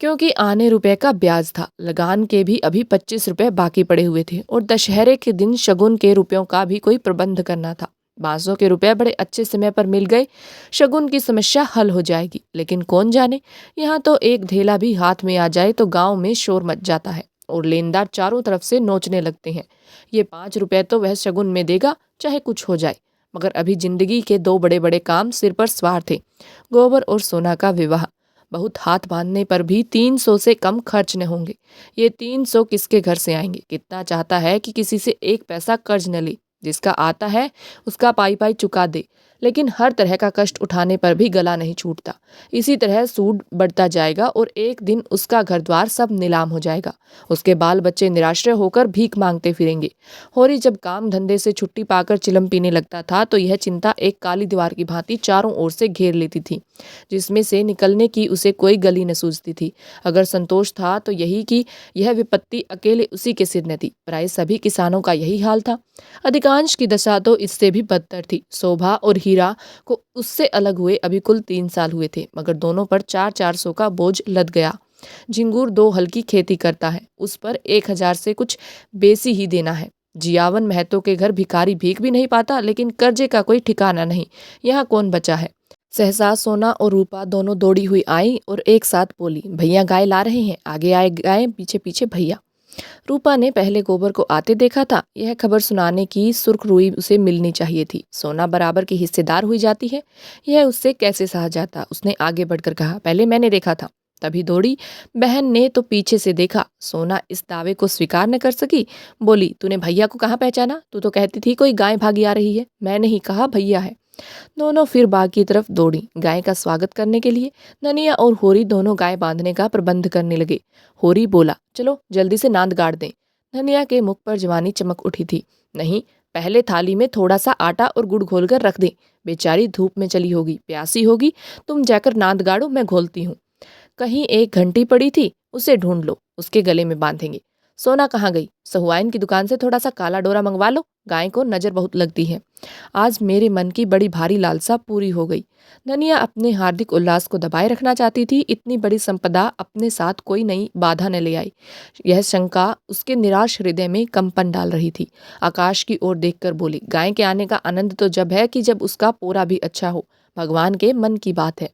क्योंकि आने रुपए का ब्याज था। लगान के भी अभी 25 रुपए बाकी पड़े हुए थे और दशहरे के दिन शगुन के रुपयों का भी कोई प्रबंध करना था। 500 के रुपए बड़े अच्छे समय पर मिल गए। शगुन की समस्या हल हो जाएगी, लेकिन कौन जाने, यहाँ तो एक धेला भी हाथ में आ जाए तो गांव में शोर मच जाता है और लेनदार चारों तरफ से नोचने लगते हैं। ये 5 रुपए तो वह शगुन में देगा, चाहे कुछ हो जाए। मगर अभी जिंदगी के 2 बड़े बड़े काम सिर पर सवार थे, गोबर और सोना का विवाह। बहुत हाथ बांधने पर भी 300 से कम खर्च न होंगे। ये 300 किसके घर से आएंगे? कितना चाहता है कि किसी से 1 पैसा कर्ज न ले, जिसका आता है उसका पाई पाई चुका दे, लेकिन हर तरह का कष्ट उठाने पर भी गला नहीं छूटता। इसी तरह सूद बढ़ता जाएगा और एक दिन उसका घर द्वार सब नीलाम हो जाएगा। उसके बाल बच्चे निराश्रय होकर भीख मांगते फिरेंगे। होरी जब काम धंधे से छुट्टी पाकर चिलम पीने लगता था तो यह चिंता एक काली दीवार की भांति चारों ओर से घेर लेती थी, जिसमें से निकलने की उसे कोई गली न सूझती थी। अगर संतोष था तो यही कि यह विपत्ति अकेले उसी के सिर न थी, प्राय सभी किसानों का यही हाल था। अधिकांश की दशा तो इससे भी बदतर थी। शोभा और हीरा को उससे अलग हुए अभी कुल 3 साल हुए थे, मगर दोनों पर 400 का बोझ लद गया। झिंगूर 2 हल की खेती करता है, उस पर 1000 से कुछ बेसी ही देना है। जियावन महतो के घर भिखारी भीख भी नहीं पाता, लेकिन कर्जे का कोई ठिकाना नहीं। यहाँ कौन बचा है? सहसा सोना और रूपा दोनों दौड़ी हुई आई और एक साथ बोली, भैया गाय ला रहे हैं। आगे आए गाय, पीछे पीछे भैया। रूपा ने पहले गोबर को आते देखा था। यह खबर सुनाने की सुर्खरुई उसे मिलनी चाहिए थी। सोना बराबर की हिस्सेदार हुई जाती है, यह उससे कैसे सहा जाता। उसने आगे बढ़कर कहा, पहले मैंने देखा था। तभी दौड़ी बहन ने तो पीछे से देखा। सोना इस दावे को स्वीकार न कर सकी। बोली, तूने भैया को कहाँ पहचाना? तू तो कहती थी कोई गाय भागी आ रही है। मैंने ही कहा भैया है। दोनों फिर बाग की तरफ दौड़ी। गाय का स्वागत करने के लिए धनिया और होरी दोनों गाय बांधने का प्रबंध करने लगे। होरी बोला, चलो जल्दी से नांद गाड़ दें। धनिया के मुख पर जवानी चमक उठी थी। नहीं, पहले थाली में थोड़ा सा आटा और गुड़ घोलकर रख दें। बेचारी धूप में चली होगी, प्यासी होगी। तुम जाकर नांद गाड़ो, मैं घोलती हूँ। कहीं एक घंटी पड़ी थी, उसे ढूंढ लो, उसके गले में बांधेंगे। सोना कहाँ गई? सहुआइन की दुकान से थोड़ा सा काला डोरा मंगवा लो, गाय को नजर बहुत लगती है। आज मेरे मन की बड़ी भारी लालसा पूरी हो गई। धनिया अपने हार्दिक उल्लास को दबाए रखना चाहती थी। इतनी बड़ी संपदा अपने साथ कोई नई बाधा न ले आई। यह शंका उसके निराश हृदय में कंपन डाल रही थी। आकाश की ओर देखकर बोली, गाय के आने का आनंद तो जब है कि जब उसका पोरा भी अच्छा हो। भगवान के मन की बात है।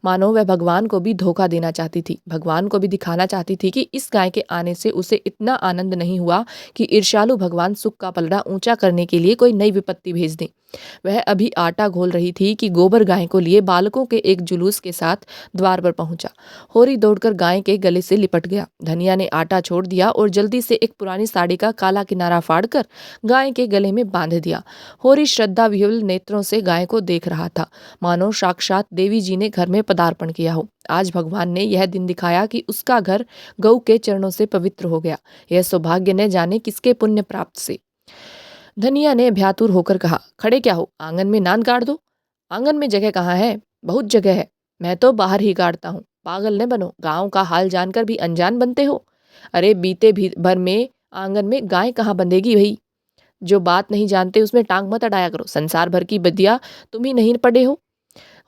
मानो वह भगवान को भी धोखा देना चाहती थी। भगवान को भी दिखाना चाहती थी कि इस गाय के आने से उसे इतना आनंद नहीं हुआ कि ईर्ष्यालु भगवान सुख का पलड़ा ऊंचा करने के लिए कोई नई विपत्ति भेज दें। वह अभी आटा घोल रही थी कि गोबर गाय को लिए बालकों के एक जुलूस के साथ द्वार पर पहुंचा। होरी दौड़कर गाय के गले से लिपट गया। धनिया ने आटा छोड़ दिया और जल्दी से एक पुरानी साड़ी का काला किनारा फाड़कर गाय के गले में बांध दिया। होरी श्रद्धा विह्वल नेत्रों से गाय को देख रहा था, मानो साक्षात देवी जी ने घर में पदार्पण किया हो। आज भगवान ने यह दिन दिखाया कि उसका घर गऊ के चरणों से पवित्र हो गया। यह सौभाग्य न जाने किसके पुण्य प्राप्त से। धनिया ने भ्यातुर होकर कहा, खड़े क्या हो, आंगन में नांद गाड़ दो। आंगन में जगह कहाँ है? बहुत जगह है, मैं तो बाहर ही गाड़ता हूँ। पागल न बनो, गांव का हाल जानकर भी अनजान बनते हो। अरे बीते भी भर में आंगन में गाय कहाँ बंधेगी भाई? जो बात नहीं जानते उसमें टांग मत अड़ाया करो। संसार भर की बदिया तुम ही नहीं पढ़े हो।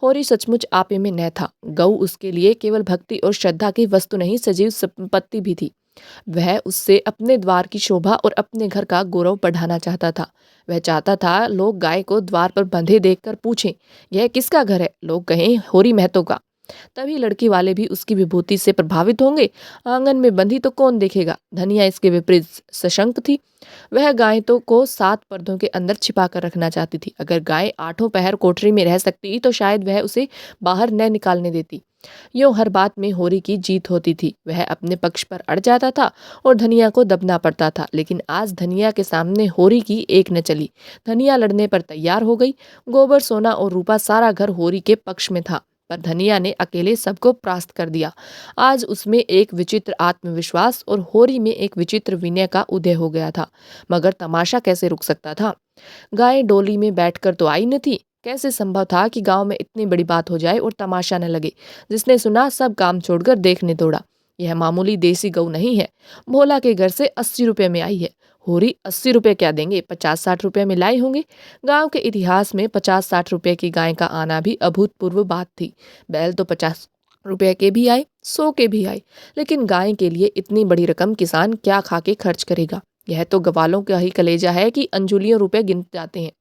होरी सचमुच आपे में न था। गऊ उसके लिए केवल भक्ति और श्रद्धा की वस्तु नहीं, सजीव संपत्ति भी थी। वह उससे अपने द्वार की शोभा और अपने घर का गौरव बढ़ाना चाहता था। वह चाहता था लोग गाय को द्वार पर बंधे देखकर पूछें, यह किसका घर है? लोग कहें, होरी महतो का। तभी लड़की वाले भी उसकी विभूति से प्रभावित होंगे। आंगन में बंधी तो कौन देखेगा? धनिया इसके विपरीत सशंक थी। वह गाय तो को 7 पर्दों के अंदर छिपा कर रखना चाहती थी। अगर गाय 8 पहर कोठरी में रह सकती तो शायद वह उसे बाहर न निकालने देती। यूं हर बात में होरी की जीत होती थी। वह अपने पक्ष पर अड़ जाता था और धनिया को दबना पड़ता था। लेकिन आज धनिया के सामने होरी की एक न चली। धनिया लड़ने पर तैयार हो गई। गोबर, सोना और रूपा, सारा घर होरी के पक्ष में था, पर धनिया ने अकेले सबको परास्त कर दिया। आज उसमें एक विचित्र आत्मविश्वास और होरी में एक विचित्र विनय का उदय हो गया था। मगर तमाशा कैसे रुक सकता था? गाय डोली में बैठकर तो आई न थी। कैसे संभव था कि गांव में इतनी बड़ी बात हो जाए और तमाशा न लगे? जिसने सुना सब काम छोड़कर देखने दौड़ा। यह मामूली देसी गऊ नहीं है। भोला के घर से 80 रुपए में आई है। होरी 80 रुपए क्या देंगे, 50-60 रुपए में लाए होंगे। गांव के इतिहास में 50-60 रुपए की गाय का आना भी अभूतपूर्व बात थी। बैल तो 50 रुपए के भी आए, 100 के भी आए, लेकिन गाय के लिए इतनी बड़ी रकम किसान क्या खा के खर्च करेगा? यह तो गवालों का ही कलेजा है कि अंजुलियों रुपए गिन जाते हैं।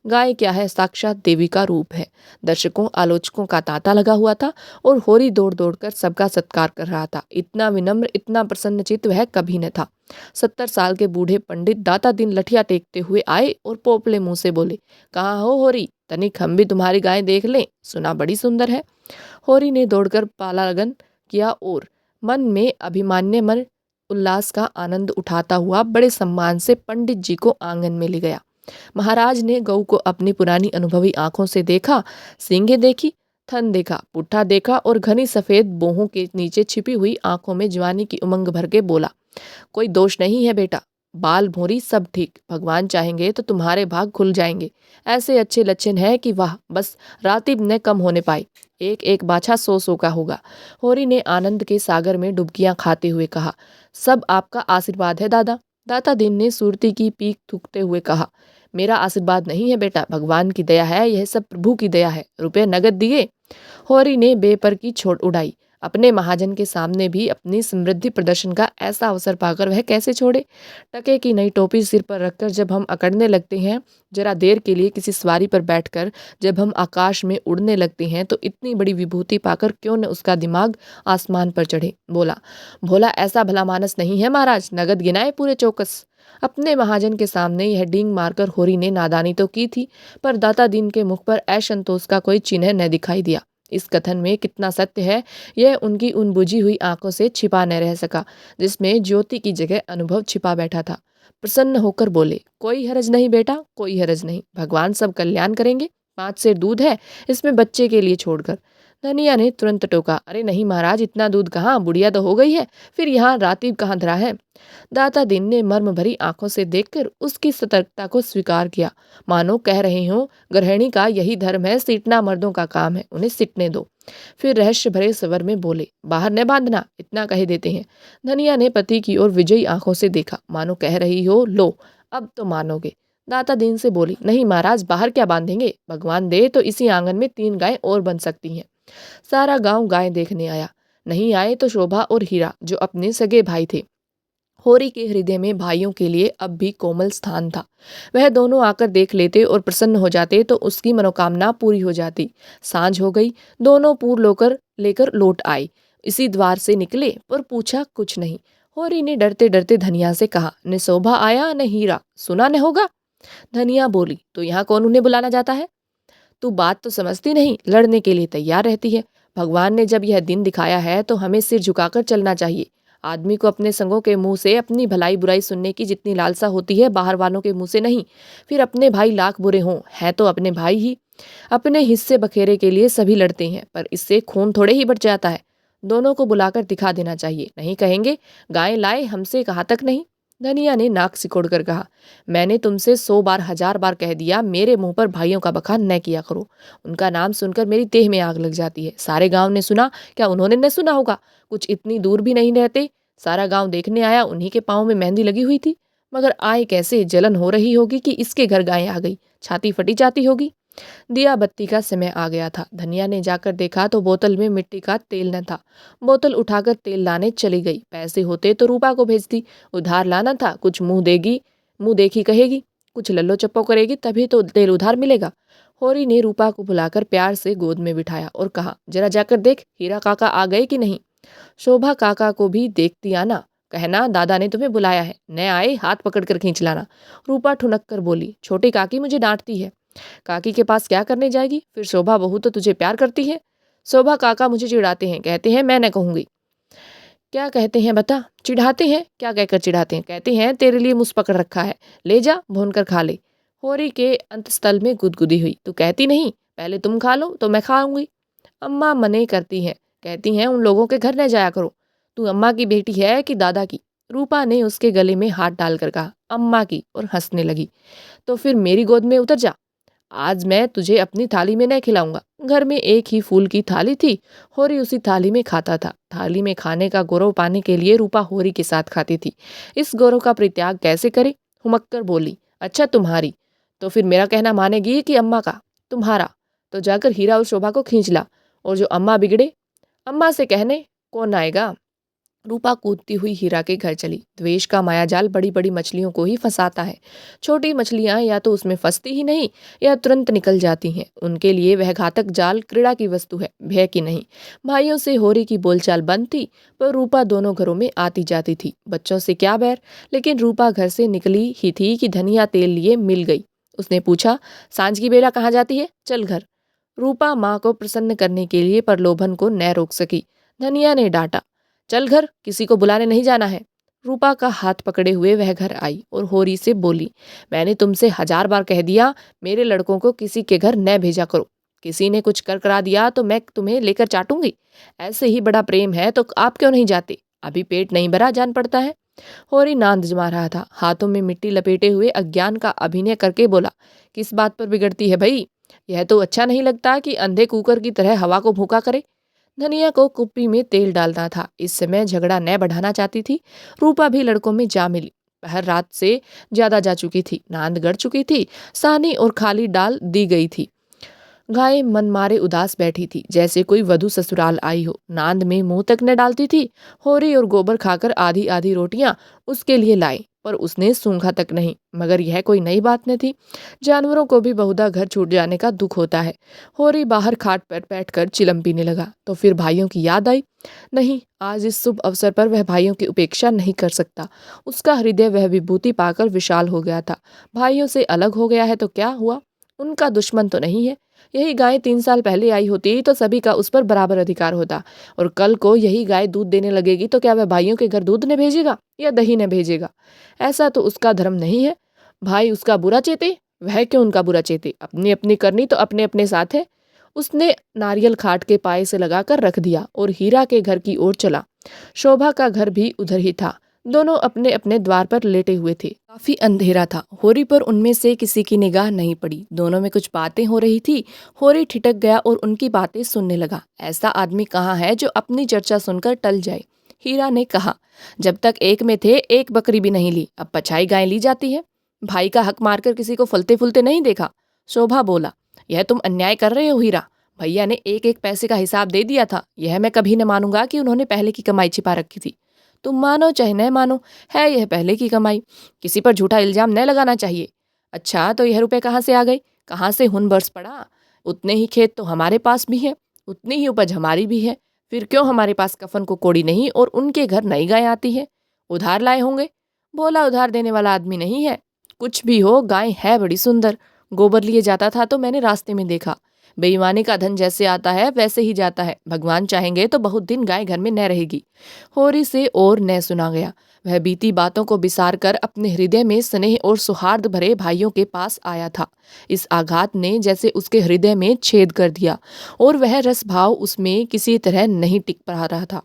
गाय क्या है, साक्षात देवी का रूप है। दर्शकों आलोचकों का तांता लगा हुआ था और होरी दौड़ दौड़ कर सबका सत्कार कर रहा था। इतना विनम्र, इतना प्रसन्नचित्त वह कभी न था। 70 साल के बूढ़े पंडित दाता दिन लठिया टेकते हुए आए और पोपले मुंह से बोले, कहाँ हो होरी, तनिक हम भी तुम्हारी गाय देख लें, सुना बड़ी सुंदर है। होरी ने दौड़कर पाला लगन किया और मन में अभिमान्य मन उल्लास का आनंद उठाता हुआ बड़े सम्मान से पंडित जी को आंगन में ले गया। महाराज ने गऊ को अपनी पुरानी अनुभवी आंखों से देखा। सींगें देखी, थन देखा, पुट्ठा देखा और घनी सफेद बोहों के नीचे छिपी हुई आंखों में जवानी की उमंग भर के बोला, कोई दोष नहीं है बेटा, बाल भौरी सब ठीक। भगवान चाहेंगे तो तुम्हारे भाग खुल जाएंगे। ऐसे अच्छे लक्षण है कि वाह, बस रातिब न कम होने पाए। एक एक बाछा 100-100 का होगा। होरी ने आनंद के सागर में डुबकियां खाते हुए कहा, सब आपका आशीर्वाद है दादा। दाता दिन ने सुरती की पीक थूकते हुए कहा, मेरा आशीर्वाद नहीं है बेटा, भगवान की दया है, यह सब प्रभु की दया है। रुपए नगद दिए? होरी ने बेपर की छोड़ उड़ाई। अपने महाजन के सामने भी अपनी समृद्धि प्रदर्शन का ऐसा अवसर पाकर वह कैसे छोड़े। टके की नई टोपी सिर पर रखकर जब हम अकड़ने लगते हैं, जरा देर के लिए किसी सवारी पर बैठकर जब हम आकाश में उड़ने लगते हैं, तो इतनी बड़ी विभूति पाकर क्यों न उसका दिमाग आसमान पर चढ़े। बोला, भोला ऐसा भला मानस नहीं है महाराज, नगद गिनाए पूरे चौकस। अपने महाजन के सामने यह डींग मारकर होरी ने नादानी तो की थी, पर दाता दीन के मुख पर असंतोष का कोई चिन्ह न दिखाई दिया। इस कथन में कितना सत्य है, यह उनकी उन बुझी हुई आंखों से छिपा न रह सका, जिसमें ज्योति की जगह अनुभव छिपा बैठा था। प्रसन्न होकर बोले, कोई हरज नहीं बेटा, कोई हरज नहीं, भगवान सब कल्याण करेंगे। 5 सेर दूध है, इसमें बच्चे के लिए छोड़कर। धनिया ने तुरंत टोका, अरे नहीं महाराज, इतना दूध कहाँ, बुढ़िया तो हो गई है, फिर यहाँ रातीब कहाँ धरा है। दाता दिन ने मर्म भरी आंखों से देखकर उसकी सतर्कता को स्वीकार किया, मानो कह रहे हो, गृहिणी का यही धर्म है, सीटना मर्दों का काम है, उन्हें सीटने दो। फिर रहस्य भरे स्वर में बोले, बाहर न बांधना, इतना कह देते हैं। धनिया ने पति की ओर विजयी आंखों से देखा, मानो कह रही हो, लो अब तो मानोगे। दाता दीन से बोली, नहीं महाराज, बाहर क्या बांधेंगे, भगवान दे तो इसी आंगन में 3 गायें और बन सकती हैं। सारा गांव गाय देखने आया, नहीं आए तो शोभा और हीरा, जो अपने सगे भाई थे। होरी के हृदय में भाइयों के लिए अब भी कोमल स्थान था। वह दोनों आकर देख लेते और प्रसन्न हो जाते तो उसकी मनोकामना पूरी हो जाती। सांझ हो गई, दोनों पूर लेकर लौट आए। इसी द्वार से निकले पर पूछा कुछ नहीं। होरी ने डरते डरते धनिया से कहा, न शोभा आया न हीरा, सुना न होगा। धनिया बोली, तो यहाँ कौन उन्हें बुलाना जाता है। तू बात तो समझती नहीं, लड़ने के लिए तैयार रहती है। भगवान ने जब यह दिन दिखाया है तो हमें सिर झुकाकर चलना चाहिए। आदमी को अपने संगों के मुंह से अपनी भलाई बुराई सुनने की जितनी लालसा होती है, बाहर वालों के मुंह से नहीं। फिर अपने भाई लाख बुरे हों, है तो अपने भाई ही। अपने हिस्से बखेरे के लिए सभी लड़ते हैं, पर इससे खून थोड़े ही बढ़ जाता है। दोनों को बुलाकर दिखा देना चाहिए, नहीं कहेंगे गाय लाए, हमसे कहा तक नहीं। धनिया ने नाक सिकोड़ कर कहा, मैंने तुमसे 100 बार 1000 बार कह दिया, मेरे मुंह पर भाइयों का बखान न किया करो। उनका नाम सुनकर मेरी देह में आग लग जाती है। सारे गांव ने सुना, क्या उन्होंने न सुना होगा। कुछ इतनी दूर भी नहीं रहते, सारा गांव देखने आया, उन्हीं के पाँव में मेहंदी लगी हुई थी। मगर आए कैसे, जलन हो रही होगी कि इसके घर गाय आ गई, छाती फटी जाती होगी। दिया बत्ती का समय आ गया था। धनिया ने जाकर देखा तो बोतल में मिट्टी का तेल न था। बोतल उठाकर तेल लाने चली गई। पैसे होते तो रूपा को भेजती, उधार लाना था, कुछ मुंह देखी कहेगी, कुछ लल्लो चप्पो करेगी, तभी तो तेल उधार मिलेगा। होरी ने रूपा को बुलाकर प्यार से गोद में बिठाया और कहा, जरा जाकर देख, हीरा काका आ गए कि नहीं। शोभा काका को भी देखती आना, कहना दादा ने तुम्हें बुलाया है, न आए हाथ पकड़कर खींच लाना। रूपा ठुनक कर बोली, छोटी काकी मुझे डांटती है। काकी के पास क्या करने जाएगी, फिर शोभा बहू तो तुझे प्यार करती है। शोभा काका मुझे चिढ़ाते हैं, कहते हैं मैं न कहूंगी। क्या कहते हैं बता। चिढ़ाते हैं, क्या कहकर चिढ़ाते हैं। कहते हैं तेरे लिए मुझ पकड़ रखा है, ले जा भून कर खा ले। होरी के अंतस्थल में गुदगुदी हुई, तू कहती नहीं, पहले तुम खा लो तो मैं खाऊंगी। अम्मा मने करती हैं, कहती हैं उन लोगों के घर न जाया करो। तू अम्मा की बेटी है कि दादा की। रूपा ने उसके गले में हाथ डालकर कहा, अम्मा की, और हंसने लगी। तो फिर मेरी गोद में उतर जा, आज मैं तुझे अपनी थाली में नहीं खिलाऊंगा। घर में एक ही फूल की थाली थी, होरी उसी थाली में खाता था। थाली में खाने का गौरव पाने के लिए रूपा होरी के साथ खाती थी। इस गौरव का परित्याग कैसे करे, हुमक कर बोली, अच्छा तुम्हारी, तो फिर मेरा कहना मानेगी कि अम्मा का। तुम्हारा, तो जाकर हीरा और शोभा को खींच ला, और जो अम्मा बिगड़े, अम्मा से कहने कौन आएगा। रूपा कूदती हुई हीरा के घर चली। द्वेष का मायाजाल बड़ी बड़ी मछलियों को ही फंसाता है। छोटी मछलियां या तो उसमें फंसती ही नहीं या तुरंत निकल जाती हैं। उनके लिए वह घातक जाल क्रीड़ा की वस्तु है, भय की नहीं। भाइयों से होरी की बोलचाल बंद थी, पर रूपा दोनों घरों में आती जाती थी। बच्चों से क्या बैर, लेकिन रूपा घर से निकली ही थी कि धनिया तेल लिए मिल गई। उसने पूछा, सांझ की बेला कहाँ जाती है, चल घर। रूपा माँ को प्रसन्न करने के लिए प्रलोभन को न रोक सकी। धनिया ने डांटा, चल घर, किसी को बुलाने नहीं जाना है। रूपा का हाथ पकड़े हुए वह घर आई और होरी से बोली, मैंने तुमसे 1000 बार कह दिया, मेरे लड़कों को किसी के घर न भेजा करो। किसी ने कुछ कर करा दिया तो मैं तुम्हें लेकर चाटूंगी। ऐसे ही बड़ा प्रेम है तो आप क्यों नहीं जाते, अभी पेट नहीं भरा, जान पड़ता है। होरी नांद जमा रहा था, हाथों में मिट्टी लपेटे हुए अज्ञान का अभिनय करके बोला, किस बात पर बिगड़ती है भाई, यह तो अच्छा नहीं लगता कि अंधे कुकर की तरह हवा को भूखा करे। धनिया को कुप्पी में तेल डालना था। इस समय झगड़ा न बढ़ाना चाहती थी। रूपा भी लड़कों में जा मिली। पहर रात से ज्यादा जा चुकी थी, नांद गड़ चुकी थी, सानी और खाली डाल दी गई थी। गाय मन मारे उदास बैठी थी, जैसे कोई वधू ससुराल आई हो। नांद में मुंह तक न डालती थी। होरी और गोबर खाकर आधी आधी रोटियां उसके लिए लाई, पर उसने सूंघा तक नहीं। मगर यह कोई नई बात न थी। जानवरों को भी बहुधा घर छूट जाने का दुख होता है। होरी बाहर खाट पर बैठकर चिलम पीने लगा तो फिर भाइयों की याद आई। नहीं, आज इस शुभ अवसर पर वह भाइयों की उपेक्षा नहीं कर सकता। उसका हृदय वह विभूति पाकर विशाल हो गया था। भाइयों से अलग हो गया है तो क्या हुआ, उनका दुश्मन तो नहीं है। यही गाय 3 साल पहले आई होती तो सभी का उस पर बराबर अधिकार होता, और कल को यही गाय दूध देने लगेगी तो क्या वह भाइयों के घर दूध न भेजेगा या दही न भेजेगा? ऐसा तो उसका धर्म नहीं है। भाई उसका बुरा चेते, वह क्यों उनका बुरा चेते? अपनी अपनी करनी तो अपने अपने साथ है। उसने नारियल खाट के पाए से लगाकर रख दिया और हीरा के घर की ओर चला। शोभा का घर भी उधर ही था। दोनों अपने अपने द्वार पर लेटे हुए थे। काफी अंधेरा था। होरी पर उनमें से किसी की निगाह नहीं पड़ी। दोनों में कुछ बातें हो रही थी। होरी ठिठक गया और उनकी बातें सुनने लगा। ऐसा आदमी कहाँ है जो अपनी चर्चा सुनकर टल जाए? हीरा ने कहा, जब तक एक में थे एक बकरी भी नहीं ली, अब पछाई गाय ली जाती है। भाई का हक मारकर किसी को फलते फूलते नहीं देखा। शोभा बोला, यह तुम अन्याय कर रहे हो हीरा। भैया ने एक एक पैसे का हिसाब दे दिया था। यह मैं कभी न मानूंगा कि उन्होंने पहले की कमाई छिपा रखी थी। तुम मानो चाहे न मानो, है यह पहले की कमाई। किसी पर झूठा इल्जाम न लगाना चाहिए। अच्छा, तो यह रुपए कहाँ से आ गए? कहाँ से हुन बरस पड़ा? उतने ही खेत तो हमारे पास भी है, उतनी ही उपज हमारी भी है। फिर क्यों हमारे पास कफन को कोड़ी नहीं और उनके घर नई गाय आती है? उधार लाए होंगे। बोला उधार देने वाला आदमी नहीं है। कुछ भी हो, गाय है बड़ी सुंदर। गोबर लिए जाता था तो मैंने रास्ते में देखा। बेईमानी का धन जैसे आता है वैसे ही जाता है। भगवान चाहेंगे तो बहुत दिन गाय घर में न रहेगी। होरी से और न सुना गया। वह बीती बातों को बिसार कर अपने हृदय में स्नेह और सौहार्द भरे भाइयों के पास आया था। इस आघात ने जैसे उसके हृदय में छेद कर दिया और वह रस भाव उसमें किसी तरह नहीं टिक पा रहा था।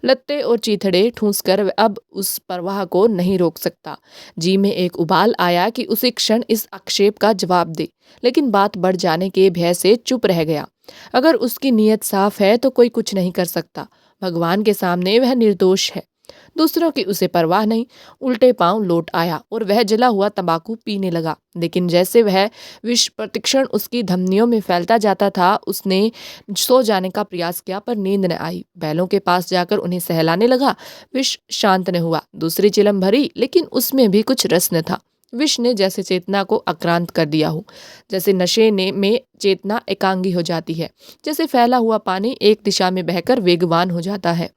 लत्ते और चीथड़े ठूंस कर अब उस प्रवाह को नहीं रोक सकता। जी में एक उबाल आया कि उसी क्षण इस आक्षेप का जवाब दे, लेकिन बात बढ़ जाने के भय से चुप रह गया। अगर उसकी नीयत साफ है तो कोई कुछ नहीं कर सकता। भगवान के सामने वह निर्दोष है। दूसरों की उसे परवाह नहीं। उल्टे पांव लौट आया और वह जला हुआ तंबाकू पीने लगा। लेकिन जैसे वह विष प्रतिक्षण उसकी धमनियों में फैलता जाता था, उसने सो जाने का प्रयास किया पर नींद न आई। बैलों के पास जाकर उन्हें सहलाने लगा। विष शांत न हुआ। दूसरी चिलम भरी, लेकिन उसमें भी कुछ रस न था। विष ने जैसे चेतना को आक्रांत कर दिया हो। जैसे नशे ने में चेतना एकांगी हो जाती है। जैसे फैला हुआ पानी एक दिशा में बहकर वेगवान हो जाता है,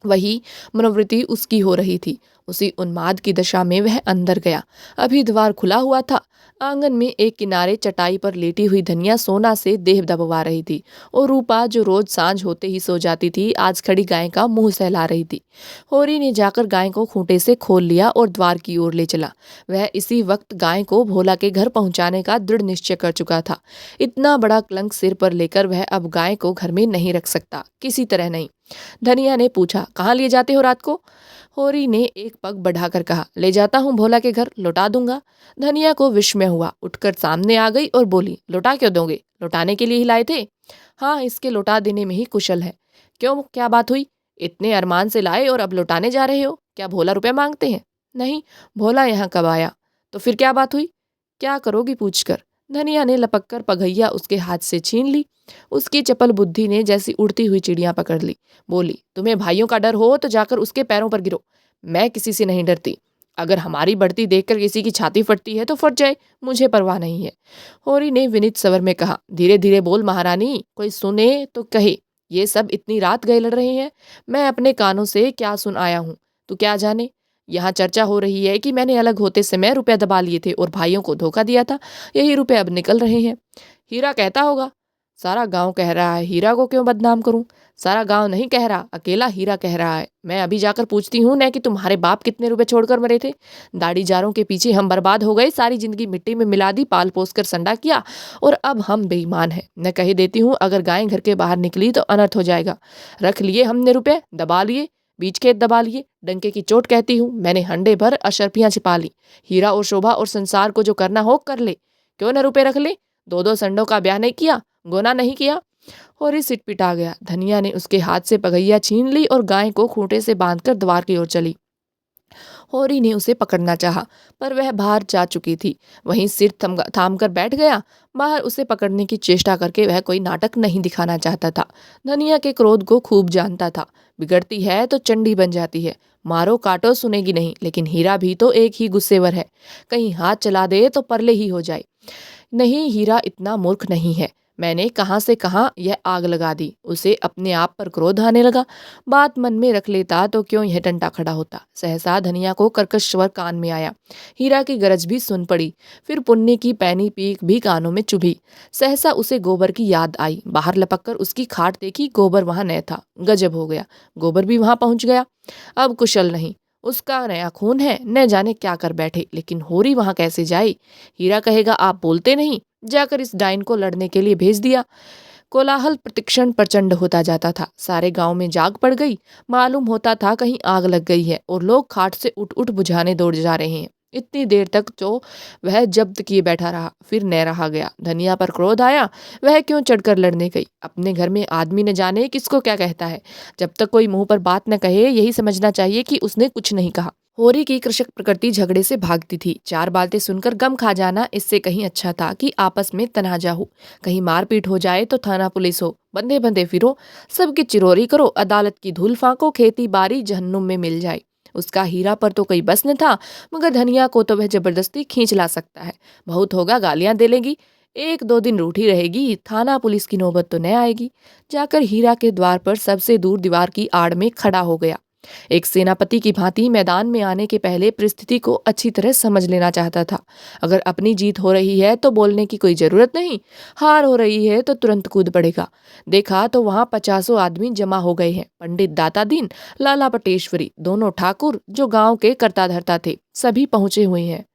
वही मनोवृत्ति उसकी हो रही थी। उसी उन्माद की दशा में वह अंदर गया। अभी द्वार खुला हुआ था। आंगन में एक किनारे चटाई पर लेटी हुई धनिया सोना से देह दबवा रही थी और रूपा, जो रोज सांझ होते ही सो जाती थी, आज खड़ी गाय का मुंह सहला रही थी। होरी ने जाकर गाय को खूंटे से खोल लिया और द्वार की ओर ले चला। वह इसी वक्त गाय को भोला के घर पहुंचाने का दृढ़ निश्चय कर चुका था। इतना बड़ा कलंक सिर पर लेकर वह अब गाय को घर में नहीं रख सकता, किसी तरह नहीं। धनिया ने पूछा, कहाँ लिए जाते हो रात को? होरी ने एक पग बढ़ाकर कहा, ले जाता हूँ भोला के घर, लौटा दूंगा। धनिया को विस्मय हुआ। उठकर सामने आ गई और बोली, लौटा क्यों दोगे? लौटाने के लिए ही लाए थे। हाँ, इसके लौटा देने में ही कुशल है। क्यों, क्या बात हुई? इतने अरमान से लाए और अब लौटाने जा रहे हो? क्या भोला रुपए मांगते हैं? नहीं, भोला यहाँ कब आया? तो फिर क्या बात हुई? क्या करोगी पूछकर? धनिया ने लपक कर पगैया उसके हाथ से छीन ली। उसकी चपल बुद्धि ने जैसी उड़ती हुई चिड़िया पकड़ ली। बोली, तुम्हें भाइयों का डर हो तो जाकर उसके पैरों पर गिरो। मैं किसी से नहीं डरती। अगर हमारी बढ़ती देखकर किसी की छाती फटती है तो फट जाए, मुझे परवाह नहीं है। होरी ने विनीत स्वर में कहा, धीरे धीरे बोल महारानी, कोई सुने तो कहे ये सब इतनी रात गए लड़ रहे हैं। मैं अपने कानों से क्या सुन आया हूँ तू क्या जाने। यहाँ चर्चा हो रही है कि मैंने अलग होते समय रुपए दबा लिए थे और भाइयों को धोखा दिया था। यही रुपए अब निकल रहे हैं। हीरा कहता होगा। सारा गांव कह रहा है, हीरा को क्यों बदनाम करूं? सारा गांव नहीं कह रहा, अकेला हीरा कह रहा है। मैं अभी जाकर पूछती हूँ न कि तुम्हारे बाप कितने रुपए छोड़कर मरे थे। दाढ़ी जारों के पीछे हम बर्बाद हो गए, सारी जिंदगी मिट्टी में मिला दी, पाल पोस कर संडा किया और अब हम बेईमान हैं। मैं कह देती हूँ, अगर गाय घर के बाहर निकली तो अनर्थ हो जाएगा। रख लिए हमने रुपए, दबा लिए, बीच खेत दबा लिए। डंके की चोट कहती हूँ, मैंने हंडे भर अशर्फियां छिपा ली। हीरा और शोभा और संसार को जो करना हो कर ले। क्यों न रुपए रख ले? दो दो संडों का ब्याह नहीं किया, गोना नहीं किया। होरी सिटपिटा गया। धनिया ने उसके हाथ से पगैया छीन ली और गाय को खूंटे से बांधकर द्वार की ओर चली। होरी ने उसे पकड़ना चाहा, पर वह बाहर जा चुकी थी। वहीं सिर थाम कर बैठ गया। बाहर उसे पकड़ने की चेष्टा करके वह कोई नाटक नहीं दिखाना चाहता था। धनिया के क्रोध को खूब जानता था। बिगड़ती है तो चंडी बन जाती है, मारो काटो सुनेगी नहीं। लेकिन हीरा भी तो एक ही गुस्सेवर है, कहीं हाथ चला दे तो परले ही हो जाए। नहीं, हीरा इतना मूर्ख नहीं है। मैंने कहाँ से कहाँ यह आग लगा दी। उसे अपने आप पर क्रोध आने लगा। बात मन में रख लेता तो क्यों यह डंडा खड़ा होता। सहसा धनिया को कर्कश स्वर कान में आया। हीरा की गरज भी सुन पड़ी। फिर पुन्नी की पैनी पीक भी कानों में चुभी। सहसा उसे गोबर की याद आई। बाहर लपक कर उसकी खाट देखी, गोबर वहां न था। गजब हो गया, गोबर भी वहां पहुंच गया। अब कुशल नहीं, उसका नया खून है, न जाने क्या कर बैठे। लेकिन होरी वहां कैसे जाए। हीरा कहेगा आप बोलते नहीं, जाकर इस डाइन को लड़ने के लिए भेज दिया। कोलाहल प्रतिक्षण प्रचंड होता जाता था। सारे गांव में जाग पड़ गई। मालूम होता था कहीं आग लग गई है और लोग खाट से उठ उठ बुझाने दौड़ जा रहे हैं। इतनी देर तक तो वह जब्त किए बैठा रहा, फिर न रहा गया। धनिया पर क्रोध आया। वह क्यों चढ़कर लड़ने गई। अपने घर में आदमी न जाने किसको क्या कहता है। जब तक कोई मुंह पर बात न कहे, यही समझना चाहिए कि उसने कुछ नहीं कहा। होरी की कृषक प्रकृति झगड़े से भागती थी। चार बातें सुनकर गम खा जाना इससे कहीं अच्छा था कि आपस में तनाजा हो। कहीं मारपीट हो जाए तो थाना पुलिस हो, बंधे बंधे फिरो, सबकी चिरोरी करो, अदालत की धूल फांको, खेती बाड़ी जहन्नुम में मिल जाए। उसका हीरा पर तो कोई बस न था, मगर धनिया को तो वह जबरदस्ती खींच ला सकता है। बहुत होगा गालियां दे लेगी, एक दो दिन रूठी रहेगी, थाना पुलिस की नौबत तो न आएगी। जाकर हीरा के द्वार पर सबसे दूर दीवार की आड़ में खड़ा हो गया। एक सेनापति की भांति मैदान में आने के पहले परिस्थिति को अच्छी तरह समझ लेना चाहता था। अगर अपनी जीत हो रही है तो बोलने की कोई जरूरत नहीं, हार हो रही है तो तुरंत कूद पड़ेगा। देखा तो वहां 50 आदमी जमा हो गए हैं। पंडित दाता दीन, लाला पटेश्वरी, दोनों ठाकुर जो गांव के कर्ता धर्ता थे, सभी पहुंचे हुए हैं।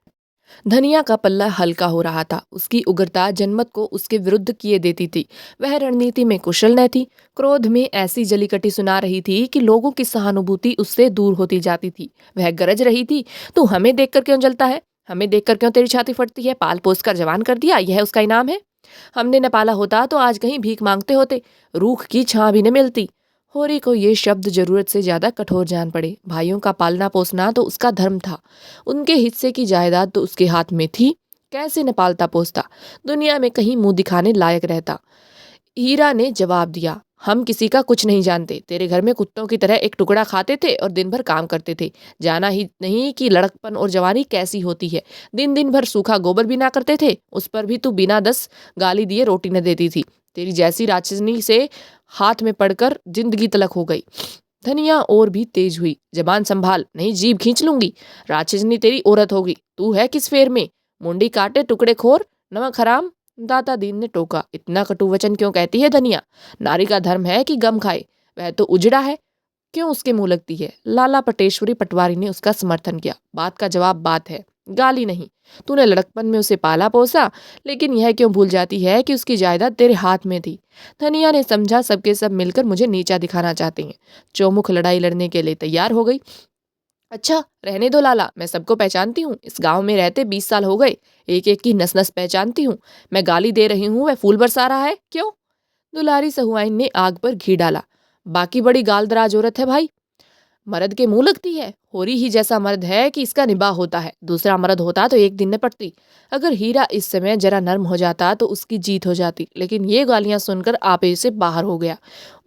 धनिया का पल्ला हल्का हो रहा था। उसकी उग्रता जनमत को उसके विरुद्ध किए देती थी। वह रणनीति में कुशल न थी। क्रोध में ऐसी जलीकटी सुना रही थी कि लोगों की सहानुभूति उससे दूर होती जाती थी। वह गरज रही थी, तू हमें देखकर क्यों जलता है, हमें देखकर क्यों तेरी छाती फटती है। पाल पोस कर जवान कर दिया, यह उसका इनाम है। हमने न पाला होता तो आज कहीं भीख मांगते होते, रूख की छां भी न मिलती। होरी को ये शब्द जरूरत से ज्यादा कठोर जान पड़े। भाइयों का पालना पोसना तो उसका धर्म था। उनके हिस्से की जायदाद तो उसके हाथ में थी। कैसे न पालता पोसता, दुनिया में कहीं मुंह दिखाने लायक रहता। हीरा ने जवाब दिया, हम किसी का कुछ नहीं जानते। तेरे घर में कुत्तों की तरह एक टुकड़ा खाते थे और दिन भर काम करते थे। जाना ही नहीं कि लड़कपन और जवानी कैसी होती है। दिन दिन भर सूखा गोबर भी ना करते थे, उस पर भी तू बिना 10 गाली दिए रोटी न देती थी। तेरी जैसी राक्षसनी से हाथ में पड़कर जिंदगी तलक हो गई। धनिया और भी तेज हुई। जबान संभाल, नहीं जीभ खींच लूंगी। राक्षसनी तेरी औरत होगी, तू है किस फेर में। मुंडी काटे टुकड़े खोर, नमक हराम। दाता दीन ने टोका, इतना कटु वचन क्यों कहती है धनिया। नारी का धर्म है कि गम खाए, वह तो उजड़ा है, क्यों उसके मुंह लगती है। लाला पटेश्वरी पटवारी ने उसका समर्थन किया। बात का जवाब बात है, गाली नहीं। तूने लड़कपन में उसे पाला पोसा, लेकिन यह क्यों भूल जाती है कि उसकी जायदाद तेरे हाथ में थी। धनिया ने समझा सबके सब मिलकर मुझे नीचा दिखाना चाहते हैं। चौमुख लड़ाई लड़ने के लिए तैयार हो गई। अच्छा रहने दो लाला, मैं सबको पहचानती हूँ। इस गांव में रहते 20 साल हो गए, एक एक की नस नस पहचानती हूँ। मैं गाली दे रही हूँ, वह फूल बरसा रहा है, क्यों। दुलारी सहुआइन ने आग पर घी डाला। बाकी बड़ी गालदराज औरत है भाई, मर्द के मुंह लगती है। होरी ही जैसा मर्द है कि इसका निबाह होता है। दूसरा मर्द होता तो एक दिन न पड़ती। अगर हीरा इस समय जरा नर्म हो जाता तो उसकी जीत हो जाती, लेकिन ये गालियां सुनकर आपे से बाहर हो गया।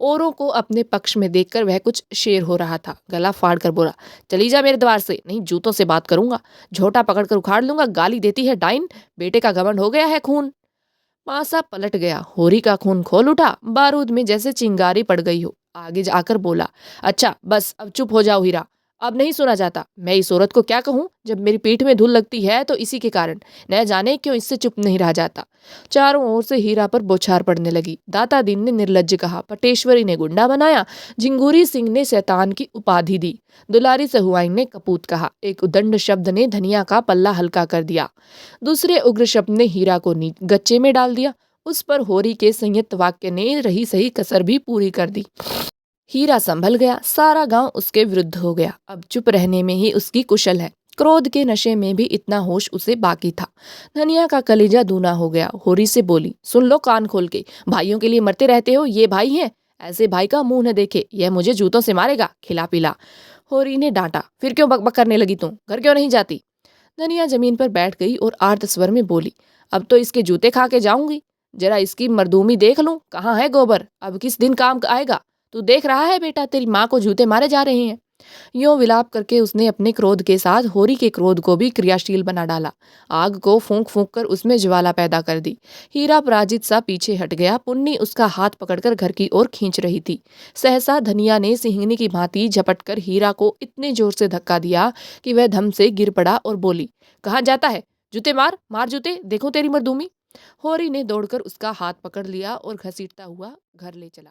औरों को अपने पक्ष में देखकर वह कुछ शेर हो रहा था। गला फाड़ कर बोला, चली जा मेरे द्वार से, नहीं जूतों से बात करूंगा, झोटा पकड़कर उखाड़ लूंगा। गाली देती है डाइन, बेटे का घमंड हो गया है खून। पासा पलट गया। होरी का खून खोल उठा, बारूद में जैसे चिंगारी पड़ गई हो। आगे जाकर बोला, अच्छा बस अब चुप हो जाओ हीरा, अब नहीं सुना जाता। मैं इस औरत को क्या कहूँ, जब मेरी पीठ में धूल लगती है तो इसी के कारण। न जाने क्यों इससे चुप नहीं रहा जाता। चारों ओर से हीरा पर बौछार पड़ने लगी। दाता दीन ने निर्लज्ज कहा, पटेश्वरी ने गुंडा बनाया, झिंगूरी सिंह ने शैतान की उपाधि दी, दुलारी सहुआइन ने कपूत कहा। एक उदंड शब्द ने धनिया का पल्ला हल्का कर दिया। दूसरे उग्र शब्द ने हीरा को गच्चे में डाल दिया। उस पर होरी के संयुक्त वाक्य ने रही सही कसर भी पूरी कर दी। हीरा संभल गया। सारा गांव उसके विरुद्ध हो गया। अब चुप रहने में ही उसकी कुशल है। क्रोध के नशे में भी इतना होश उसे बाकी था। धनिया का कलेजा दूना हो गया। होरी से बोली, सुन लो कान खोल के, भाइयों के लिए मरते रहते हो, ये भाई हैं, ऐसे भाई का मुंह न देखे, यह मुझे जूतों से मारेगा, खिला पिला। होरी ने डांटा। फिर क्यों बकबक करने लगी तू? घर क्यों नहीं जाती? धनिया जमीन पर बैठ गई और आर्त स्वर में बोली, अब तो इसके जूते खा के जाऊंगी। जरा इसकी मर्दूमी देख लूं, कहाँ है गोबर? अब किस दिन काम आएगा? तू देख रहा है बेटा, तेरी माँ को जूते मारे जा रहे हैं। यूं विलाप करके उसने अपने क्रोध के साथ होरी के क्रोध को भी क्रियाशील बना डाला। आग को फूंक फूंक कर उसमें ज्वाला पैदा कर दी। हीरा पराजित सा पीछे हट गया। पुन्नी उसका हाथ पकड़कर घर की ओर खींच रही थी। सहसा धनिया ने सिंहनी की भांति झपट कर हीरा को इतने जोर से धक्का दिया कि वह धम से गिर पड़ा और बोली, कहाँ जाता है? जूते मार, मार जूते, देखो तेरी मर्दूमी। होरी ने दौड़कर उसका हाथ पकड़ लिया और घसीटता हुआ घर ले चला।